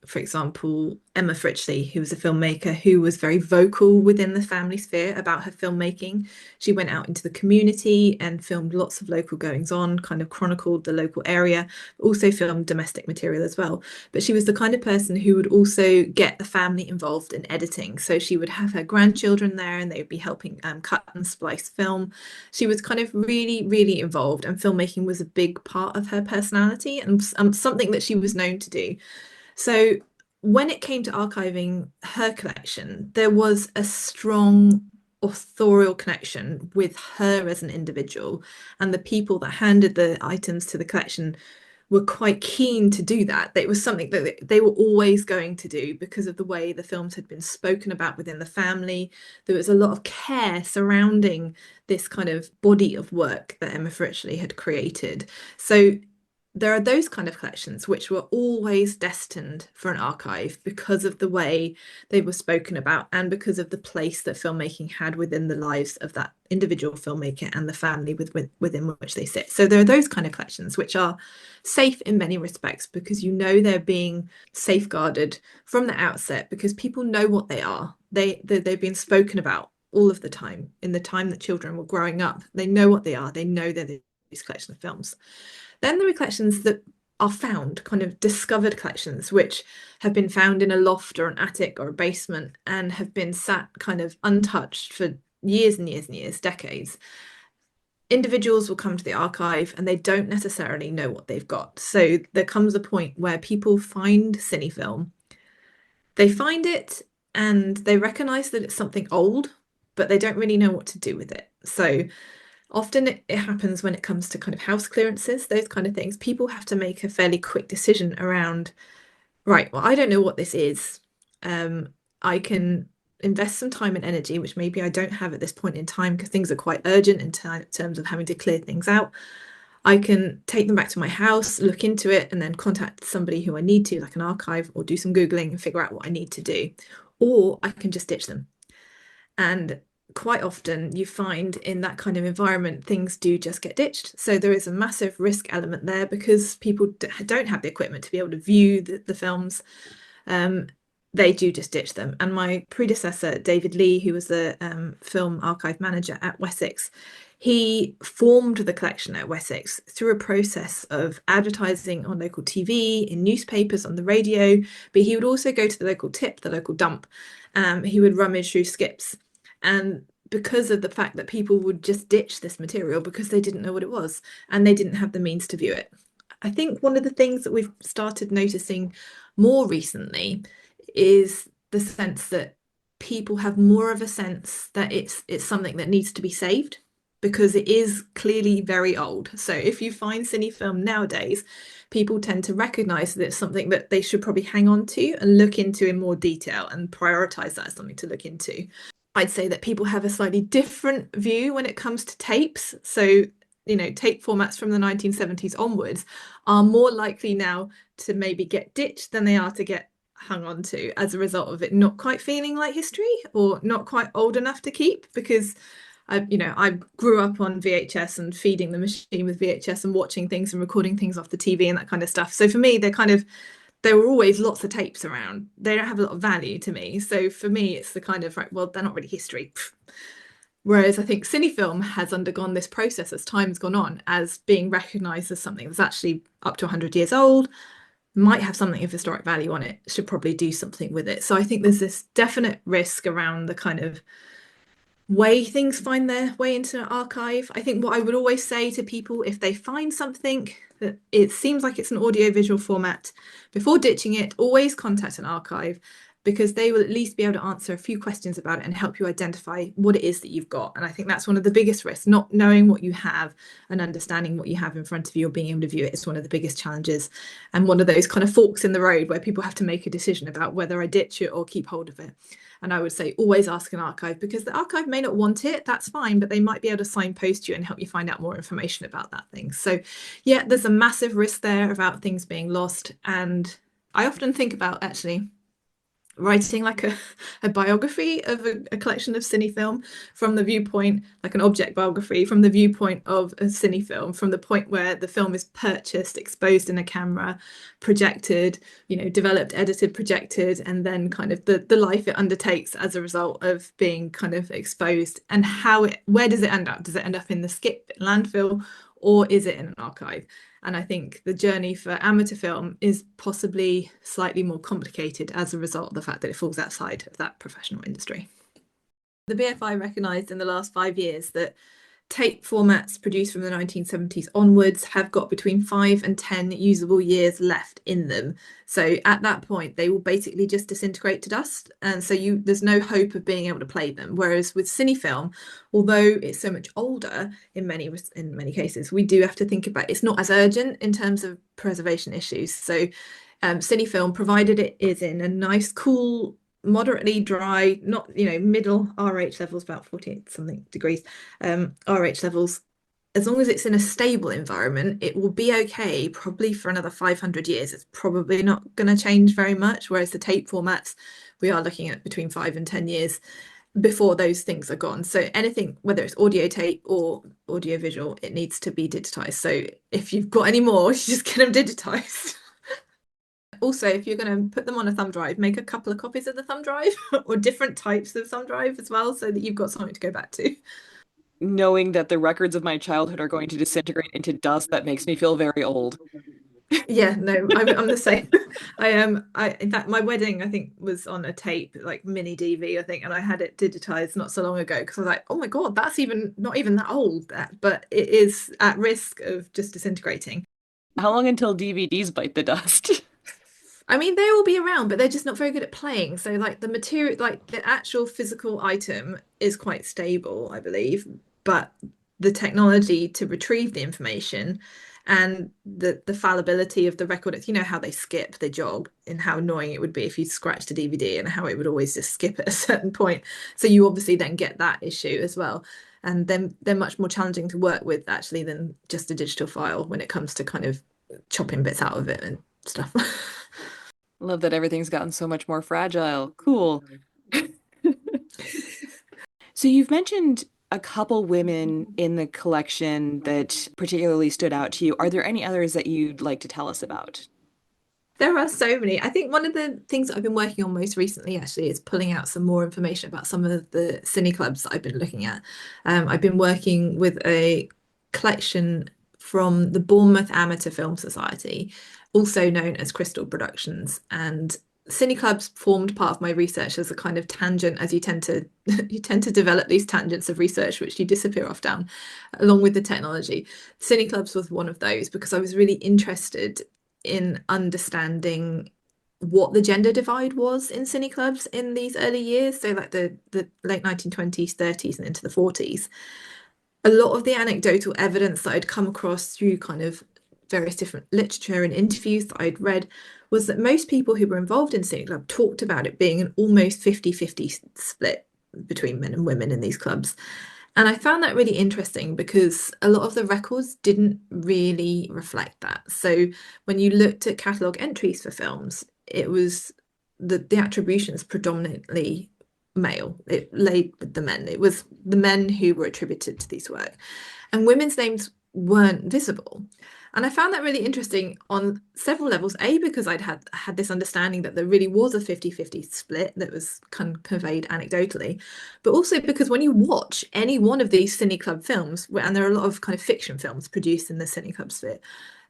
for example, Emma Fritchley, who was a filmmaker who was very vocal within the family sphere about her filmmaking. She went out into the community and filmed lots of local goings on, kind of chronicled the local area, also filmed domestic material as well. But she was the kind of person who would also get the family involved in editing. So she would have her grandchildren there and they would be helping cut and splice film. She was kind of really, really involved, and filmmaking was a big part of her personality and something that she was known to do. So when it came to archiving her collection, there was a strong authorial connection with her as an individual, and the people that handed the items to the collection were quite keen to do that. It was something that they were always going to do because of the way the films had been spoken about within the family. There was a lot of care surrounding this kind of body of work that Emma Fritchley had created. So there are those kind of collections which were always destined for an archive because of the way they were spoken about and because of the place that filmmaking had within the lives of that individual filmmaker and the family within which they sit. So there are those kind of collections which are safe in many respects because you know they're being safeguarded from the outset because people know what they are. They've been spoken about all of the time in the time that children were growing up. They know what they are. They know they're these collection of films. Then there are collections that are found, kind of discovered collections, which have been found in a loft or an attic or a basement and have been sat kind of untouched for years and years and years, decades. Individuals will come to the archive and they don't necessarily know what they've got. So there comes a point where people find cine film, they find it and they recognize that it's something old, but they don't really know what to do with it. So often it happens when it comes to kind of house clearances, those kind of things. People have to make a fairly quick decision around, right, well, I don't know what this is. I can invest some time and energy, which maybe I don't have at this point in time because things are quite urgent in terms of having to clear things out. I can take them back to my house, look into it, and then contact somebody who I need to, like an archive, or do some Googling and figure out what I need to do. Or I can just ditch them. And quite often you find in that kind of environment, things do just get ditched. So there is a massive risk element there because people don't have the equipment to be able to view the films. They do just ditch them. And my predecessor, David Lee, who was the film archive manager at Wessex, he formed the collection at Wessex through a process of advertising on local TV, in newspapers, on the radio, but he would also go to the local tip, the local dump. He would rummage through skips. And because of the fact that people would just ditch this material because they didn't know what it was and they didn't have the means to view it. I think one of the things that we've started noticing more recently is the sense that people have more of a sense that it's something that needs to be saved because it is clearly very old. So if you find cine film nowadays, people tend to recognize that it's something that they should probably hang on to and look into in more detail and prioritize that as something to look into. I'd say that people have a slightly different view when it comes to tapes. So, tape formats from the 1970s onwards are more likely now to maybe get ditched than they are to get hung on to as a result of it not quite feeling like history or not quite old enough to keep because I grew up on VHS and feeding the machine with VHS and watching things and recording things off the TV and that kind of stuff. So for me, there were always lots of tapes around. They don't have a lot of value to me. So for me, it's the kind of, right, well, they're not really history. Whereas I think cinefilm has undergone this process as time's gone on as being recognised as something that's actually up to 100 years old, might have something of historic value on it, should probably do something with it. So I think there's this definite risk around the kind of way things find their way into an archive. I think what I would always say to people if they find something that it seems like it's an audiovisual format, before ditching it, always contact an archive because they will at least be able to answer a few questions about it and help you identify what it is that you've got. And I think that's one of the biggest risks, not knowing what you have and understanding what you have in front of you or being able to view it is one of the biggest challenges and one of those kind of forks in the road where people have to make a decision about whether I ditch it or keep hold of it. And I would say always ask an archive because the archive may not want it, that's fine, but they might be able to signpost you and help you find out more information about that thing. So yeah, there's a massive risk there about things being lost. And I often think about actually writing like a biography of a collection of cine film from the viewpoint, like an object biography from the viewpoint of a cine film, from the point where the film is purchased, exposed in a camera, projected, developed, edited, projected, and then kind of the life it undertakes as a result of being kind of exposed, and where does it end up? Does it end up in the skip landfill, or is it in an archive? And I think the journey for amateur film is possibly slightly more complicated as a result of the fact that it falls outside of that professional industry. The BFI recognised in the last 5 years that tape formats produced from the 1970s onwards have got between 5 and 10 usable years left in them. So at that point, they will basically just disintegrate to dust. And so there's no hope of being able to play them. Whereas with cine film, although it's so much older in many cases, we do have to think about it's not as urgent in terms of preservation issues. So cine film, provided it is in a nice, cool, moderately dry, not middle RH levels, about 48 something degrees, RH levels, as long as it's in a stable environment, it will be okay probably for another 500 years. It's probably not going to change very much, whereas the tape formats, we are looking at between 5 and 10 years before those things are gone. So anything, whether it's audio tape or audio visual, it needs to be digitized. So if you've got any more, you just get them digitized. Also, if you're going to put them on a thumb drive, make a couple of copies of the thumb drive or different types of thumb drive as well, so that you've got something to go back to. Knowing that the records of my childhood are going to disintegrate into dust, that makes me feel very old. Yeah, no, I'm the same. In fact, my wedding, I think, was on a tape, like mini DV, I think, and I had it digitized not so long ago because I was like, oh my God, that's not even that old, but it is at risk of just disintegrating. How long until DVDs bite the dust? I mean, they will be around, but they're just not very good at playing. So, like the material, like the actual physical item is quite stable, I believe, but the technology to retrieve the information and the fallibility of the record, it's how they skip, they jog, and how annoying it would be if you scratched a DVD and how it would always just skip at a certain point. So you obviously then get that issue as well. And then they're much more challenging to work with actually than just a digital file when it comes to kind of chopping bits out of it and stuff. Love that everything's gotten so much more fragile. Cool. So you've mentioned a couple women in the collection that particularly stood out to you. Are there any others that you'd like to tell us about? There are so many. I think one of the things that I've been working on most recently actually is pulling out some more information about some of the cine clubs that I've been looking at. I've been working with a collection from the Bournemouth Amateur Film Society, also known as Crystal Productions. And cine clubs formed part of my research as a kind of tangent, as you tend to you tend to develop these tangents of research which you disappear off down along with the technology. Cine clubs was one of those because I was really interested in understanding what the gender divide was in cine clubs in these early years, so like the late 1920s, 30s, and into the 40s. A lot of the anecdotal evidence that I'd come across through kind of various different literature and interviews that I'd read was that most people who were involved in cine club talked about it being an almost 50-50 split between men and women in these clubs. And I found that really interesting because a lot of the records didn't really reflect that. So when you looked at catalogue entries for films, it was the attributions predominantly male. It laid with the men. It was the men who were attributed to these work. And women's names weren't visible. And I found that really interesting on several levels. A, because I'd had this understanding that there really was a 50-50 split that was conveyed anecdotally, but also because when you watch any one of these cine club films, and there are a lot of kind of fiction films produced in the cine club sphere,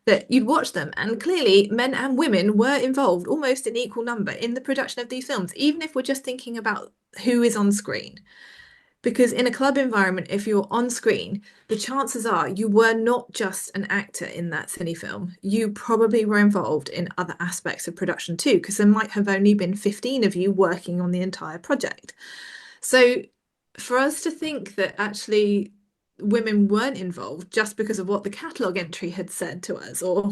that you'd watch them and clearly men and women were involved almost in equal number in the production of these films, even if we're just thinking about who is on screen. Because in a club environment, if you're on screen, the chances are you were not just an actor in that cine film. You probably were involved in other aspects of production too, because there might have only been 15 of you working on the entire project. So for us to think that actually women weren't involved just because of what the catalogue entry had said to us or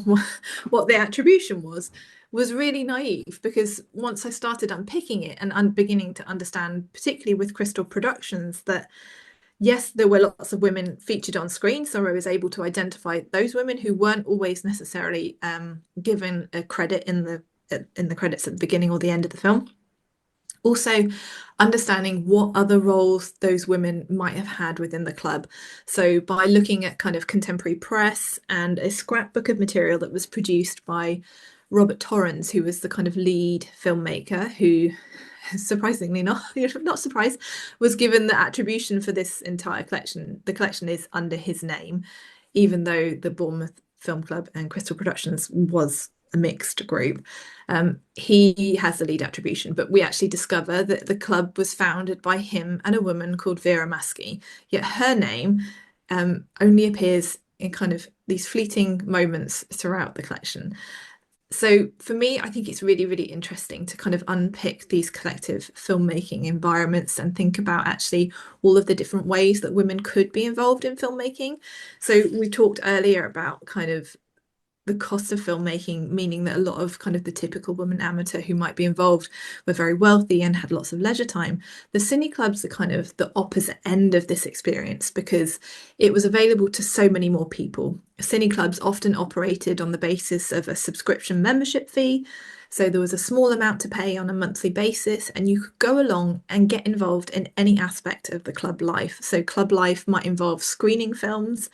what the attribution was really naive, because once I started unpicking it and beginning to understand, particularly with Crystal Productions, that yes, there were lots of women featured on screen, so I was able to identify those women who weren't always necessarily given a credit in the credits at the beginning or the end of the film. Also, understanding what other roles those women might have had within the club. So, by looking at kind of contemporary press and a scrapbook of material that was produced by Robert Torrens, who was the kind of lead filmmaker who, surprisingly not, not surprised, was given the attribution for this entire collection. The collection is under his name, even though the Bournemouth Film Club and Crystal Productions was a mixed group. He has the lead attribution, but we actually discover that the club was founded by him and a woman called Vera Maskey. Yet her name only appears in kind of these fleeting moments throughout the collection. So for me, I think it's really, really interesting to kind of unpick these collective filmmaking environments and think about actually all of the different ways that women could be involved in filmmaking. So we talked earlier about kind of the cost of filmmaking, meaning that a lot of kind of the typical woman amateur who might be involved were very wealthy and had lots of leisure time. The cine clubs are kind of the opposite end of this experience because it was available to so many more people. Cine clubs often operated on the basis of a subscription membership fee. So there was a small amount to pay on a monthly basis, and you could go along and get involved in any aspect of the club life. So club life might involve screening films,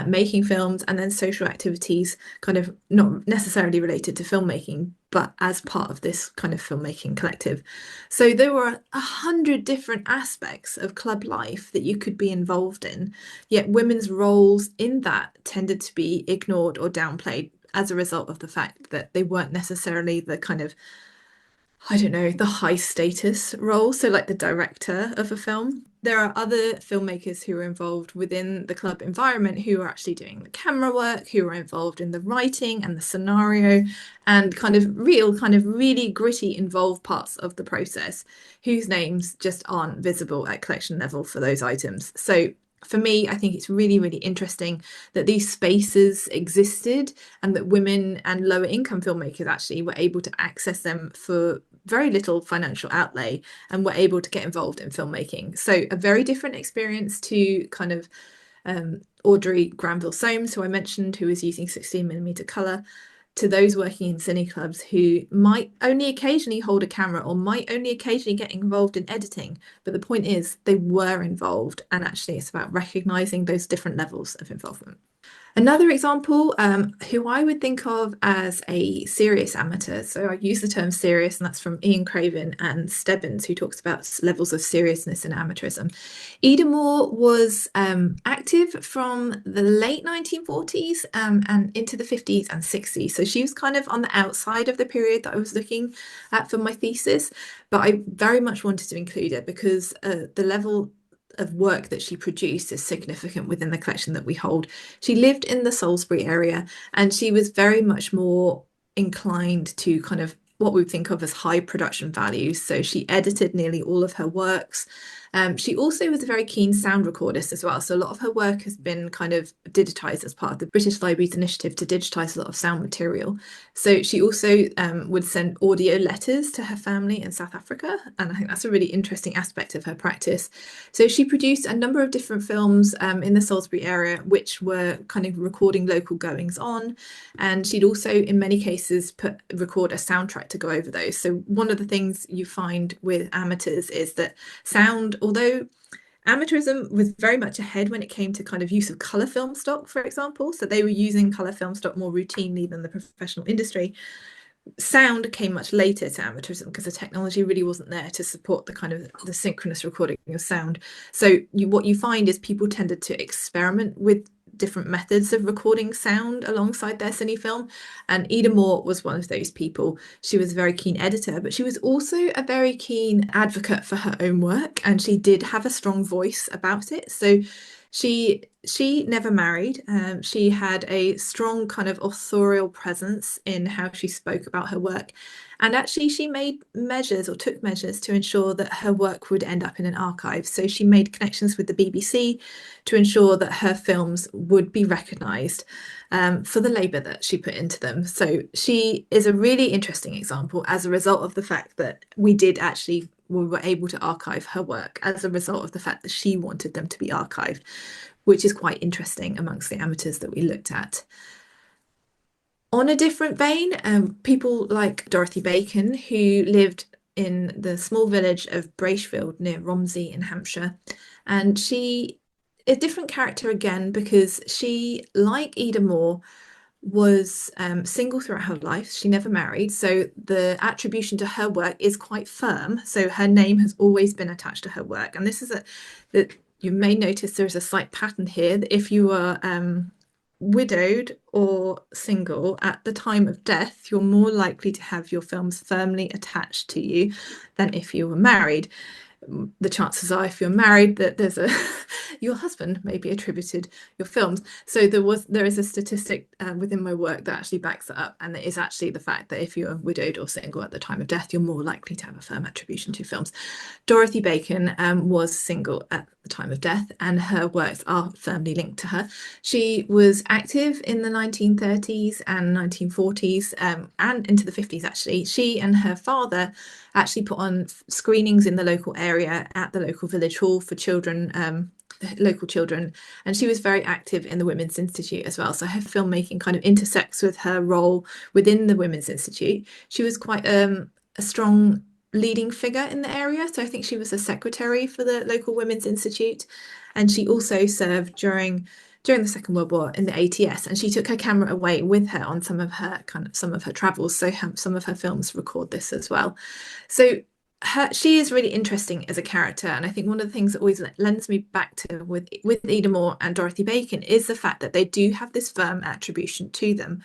making films, and then social activities, kind of not necessarily related to filmmaking, but as part of this kind of filmmaking collective. So there were 100 different aspects of club life that you could be involved in, yet women's roles in that tended to be ignored or downplayed as a result of the fact that they weren't necessarily the kind of, I don't know, the high status role. So, like the director of a film. There are other filmmakers who are involved within the club environment who are actually doing the camera work, who are involved in the writing and the scenario, and kind of real, kind of really gritty, involved parts of the process, whose names just aren't visible at collection level for those items. So, for me, I think it's really, really interesting that these spaces existed and that women and lower income filmmakers actually were able to access them for very little financial outlay and were able to get involved in filmmaking. So a very different experience to kind of Audrey Granville-Soames, who I mentioned, who was using 16mm color, to those working in cine clubs who might only occasionally hold a camera or might only occasionally get involved in editing. But the point is they were involved, and actually it's about recognizing those different levels of involvement. Another example, who I would think of as a serious amateur. So I use the term serious, and that's from Ian Craven and Stebbins, who talks about levels of seriousness in amateurism. Ida Moore was active from the late 1940s and into the 50s and 60s. So she was kind of on the outside of the period that I was looking at for my thesis, but I very much wanted to include her because the level of work that she produced is significant within the collection that we hold. She lived in the Salisbury area, and she was very much more inclined to kind of what we would think of as high production values. So she edited nearly all of her works. She also was a very keen sound recordist as well. So a lot of her work has been kind of digitized as part of the British Library's initiative to digitize a lot of sound material. So she also would send audio letters to her family in South Africa. And I think that's a really interesting aspect of her practice. So she produced a number of different films in the Salisbury area, which were kind of recording local goings on. And she'd also, in many cases, record a soundtrack to go over those. So one of the things you find with amateurs is that sound, although amateurism was very much ahead when it came to kind of use of colour film stock, for example. So they were using colour film stock more routinely than the professional industry. Sound came much later to amateurism because the technology really wasn't there to support the kind of the synchronous recording of sound. So what you find is people tended to experiment with different methods of recording sound alongside their cine film. And Ida Moore was one of those people. She was a very keen editor, but she was also a very keen advocate for her own work, and she did have a strong voice about it. So she never married. She had a strong kind of authorial presence in how she spoke about her work. And actually, she made measures or took measures to ensure that her work would end up in an archive. So she made connections with the BBC to ensure that her films would be recognised for the labour that she put into them. So she is a really interesting example as a result of the fact that we were able to archive her work as a result of the fact that she wanted them to be archived, which is quite interesting amongst the amateurs that we looked at. On a different vein, people like Dorothy Bacon, who lived in the small village of Bracefield near Romsey in Hampshire. And she a different character again because she, like Ida Moore, was single throughout her life. She never married, so the attribution to her work is quite firm. So her name has always been attached to her work, and this is that you may notice there's a slight pattern here that if you are widowed or single at the time of death, you're more likely to have your films firmly attached to you than if you were married. The chances are, if you're married, that there's a your husband may be attributed your films. So there is a statistic within my work that actually backs that up, and it is actually the fact that if you're widowed or single at the time of death, you're more likely to have a firm attribution to films. Dorothy Bacon was single at the time of death, and her works are firmly linked to her. She was active in the 1930s and 1940s and into the 50s, actually. She and her father actually put on screenings in the local area at the local village hall for children, local children, and she was very active in the Women's Institute as well. So her filmmaking kind of intersects with her role within the Women's Institute. She was quite a strong leading figure in the area. So I think she was a secretary for the local Women's Institute, and she also served during the Second World War in the ATS, and she took her camera away with her on some of her travels. So some of her films record this as well. So she is really interesting as a character, and I think one of the things that always lends me back to with Ida Moore and Dorothy Bacon is the fact that they do have this firm attribution to them.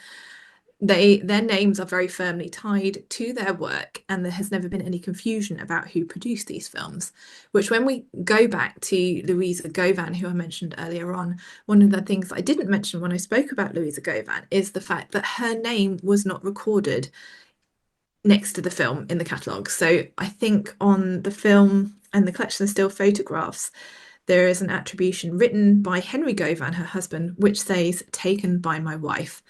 Their names are very firmly tied to their work, and there has never been any confusion about who produced these films. Which, when we go back to Louisa Govan, who I mentioned earlier on, one of the things I didn't mention when I spoke about Louisa Govan is the fact that her name was not recorded next to the film in the catalogue. So I think on the film and the collection of still photographs, there is an attribution written by Henry Govan, her husband, which says "taken by my wife."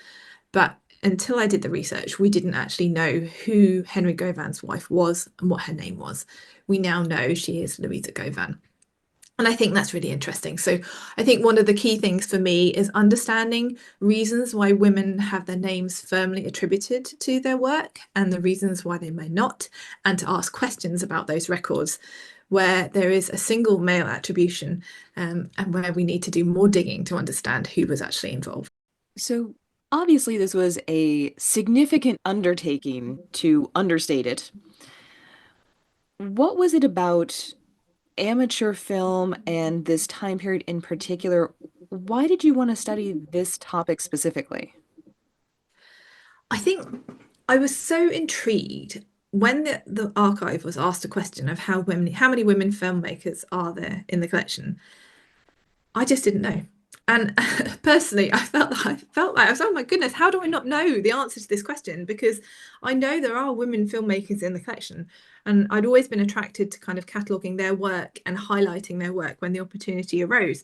But until I did the research, we didn't actually know who Henry Govan's wife was and what her name was. We now know she is Louisa Govan. And I think that's really interesting. So I think one of the key things for me is understanding reasons why women have their names firmly attributed to their work and the reasons why they may not, and to ask questions about those records where there is a single male attribution and where we need to do more digging to understand who was actually involved. So obviously, this was a significant undertaking, to understate it. What was it about amateur film and this time period in particular? Why did you want to study this topic specifically? I think I was so intrigued when the archive was asked a question of how many women filmmakers are there in the collection. I just didn't know. And personally, I felt like I was, oh my goodness, how do I not know the answer to this question? Because I know there are women filmmakers in the collection, and I'd always been attracted to kind of cataloguing their work and highlighting their work when the opportunity arose.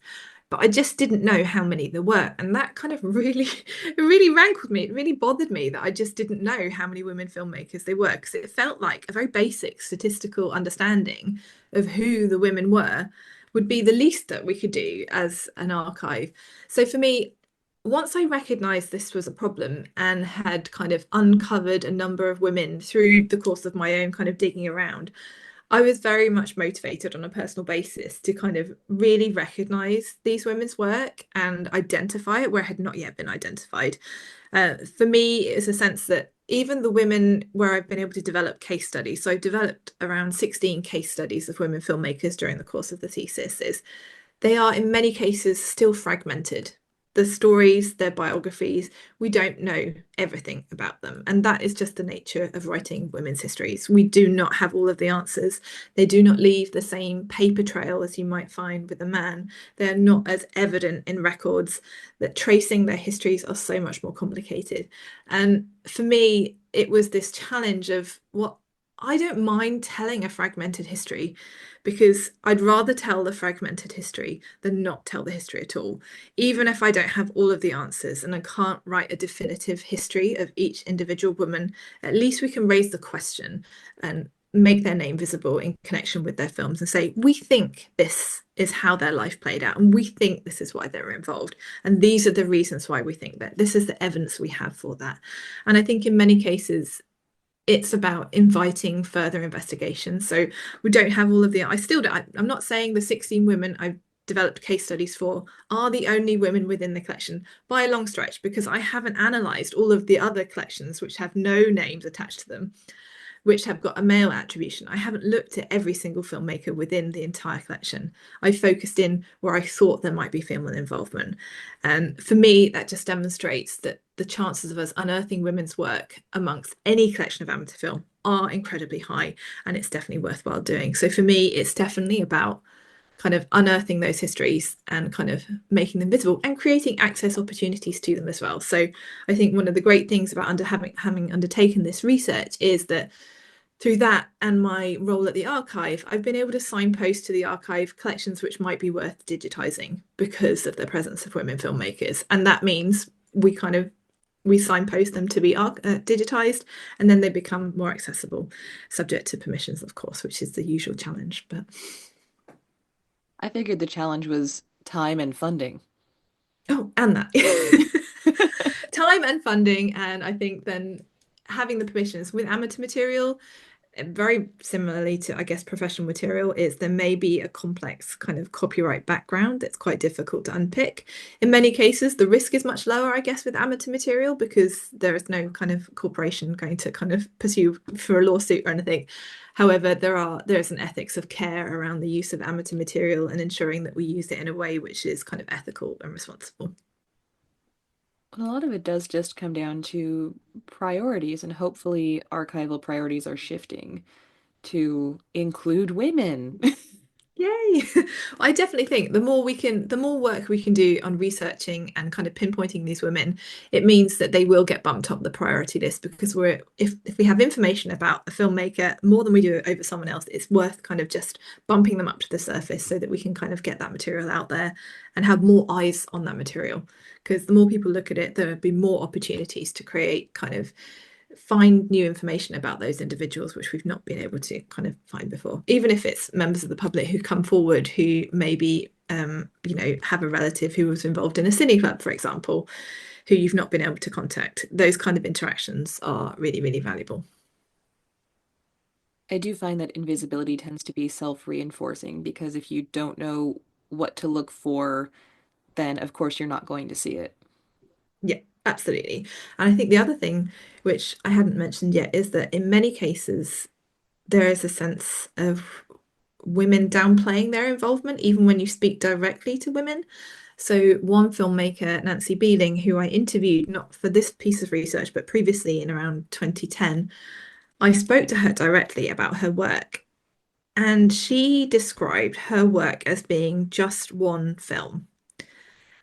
But I just didn't know how many there were. And that kind of really, it really rankled me. It really bothered me that I just didn't know how many women filmmakers there were, because it felt like a very basic statistical understanding of who the women were would be the least that we could do as an archive. So for me, once I recognised this was a problem and had kind of uncovered a number of women through the course of my own kind of digging around, I was very much motivated on a personal basis to kind of really recognise these women's work and identify it where it had not yet been identified. For me, it's a sense that even the women where I've been able to develop case studies, so I've developed around 16 case studies of women filmmakers during the course of the thesis, they are in many cases still fragmented. The stories, their biographies, we don't know everything about them. And that is just the nature of writing women's histories. We do not have all of the answers. They do not leave the same paper trail as you might find with a man. They're not as evident in records, that tracing their histories are so much more complicated. And for me, it was this challenge of what I don't mind telling a fragmented history, because I'd rather tell the fragmented history than not tell the history at all. Even if I don't have all of the answers and I can't write a definitive history of each individual woman, at least we can raise the question and make their name visible in connection with their films and say, we think this is how their life played out, and we think this is why they were involved. And these are the reasons why we think that. This is the evidence we have for that. And I think in many cases, it's about inviting further investigation. So we don't have all of the, I still don't, I'm not saying the 16 women I've developed case studies for are the only women within the collection by a long stretch, because I haven't analysed all of the other collections which have no names attached to them, which have got a male attribution. I haven't looked at every single filmmaker within the entire collection. I focused in where I thought there might be female involvement. And for me, that just demonstrates that the chances of us unearthing women's work amongst any collection of amateur film are incredibly high, and it's definitely worthwhile doing. So for me, it's definitely about kind of unearthing those histories and kind of making them visible and creating access opportunities to them as well. So I think one of the great things about having undertaken this research is that through that and my role at the archive, I've been able to signpost to the archive collections which might be worth digitising because of the presence of women filmmakers. And that means we signpost them to be digitised, and then they become more accessible, subject to permissions, of course, which is the usual challenge. But I figured the challenge was time and funding. oh, and that time and funding, and I think then having the permissions with amateur material, very similarly to, I guess, professional material, is there may be a complex kind of copyright background that's quite difficult to unpick. In many cases, the risk is much lower, I guess, with amateur material because there is no kind of corporation going to kind of pursue for a lawsuit or anything. However, there's an ethics of care around the use of amateur material and ensuring that we use it in a way which is kind of ethical and responsible. A lot of it does just come down to priorities, and hopefully archival priorities are shifting to include women. Yay! I definitely think the more work we can do on researching and kind of pinpointing these women, it means that they will get bumped up the priority list because if we have information about a filmmaker more than we do over someone else, it's worth kind of just bumping them up to the surface so that we can kind of get that material out there and have more eyes on that material. Because the more people look at it, there will be more opportunities to create kind of find new information about those individuals which we've not been able to kind of find before, even if it's members of the public who come forward who maybe have a relative who was involved in a cine club, for example, who you've not been able to contact. Those kind of interactions are really, really valuable. I do find that invisibility tends to be self-reinforcing because if you don't know what to look for, then of course you're not going to see it. Yeah, absolutely. And I think the other thing, which I hadn't mentioned yet, is that in many cases, there is a sense of women downplaying their involvement, even when you speak directly to women. So one filmmaker, Nancy Beeling, who I interviewed not for this piece of research, but previously in around 2010, I spoke to her directly about her work. And she described her work as being just one film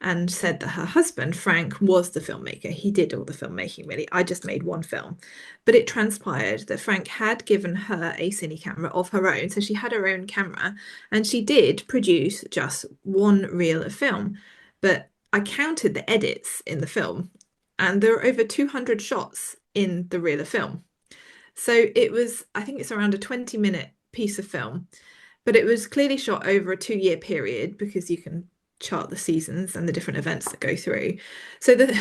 and said that her husband, Frank, was the filmmaker. He did all the filmmaking, really. I just made one film. But it transpired that Frank had given her a cine camera of her own. So she had her own camera and she did produce just one reel of film. But I counted the edits in the film and there were over 200 shots in the reel of film. So it was, I think it's around a 20-minute piece of film, but it was clearly shot over a 2-year period because you can chart the seasons and the different events that go through. So that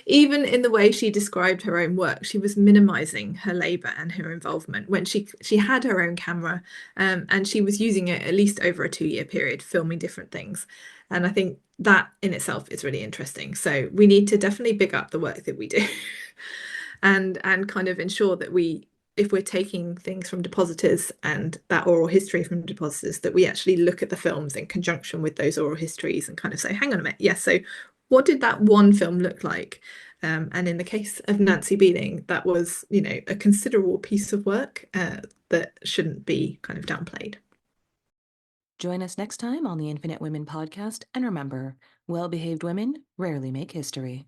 even in the way she described her own work, she was minimizing her labor and her involvement when she had her own camera, and she was using it at least over a 2-year period, filming different things. And I think that in itself is really interesting. So we need to definitely big up the work that we do and kind of ensure that if we're taking things from depositors and that oral history from depositors, that we actually look at the films in conjunction with those oral histories and kind of say, hang on a minute, yes, so what did that one film look like? And in the case of Nancy Beeling, that was, a considerable piece of work that shouldn't be kind of downplayed. Join us next time on the Infinite Women podcast, and remember, well-behaved women rarely make history.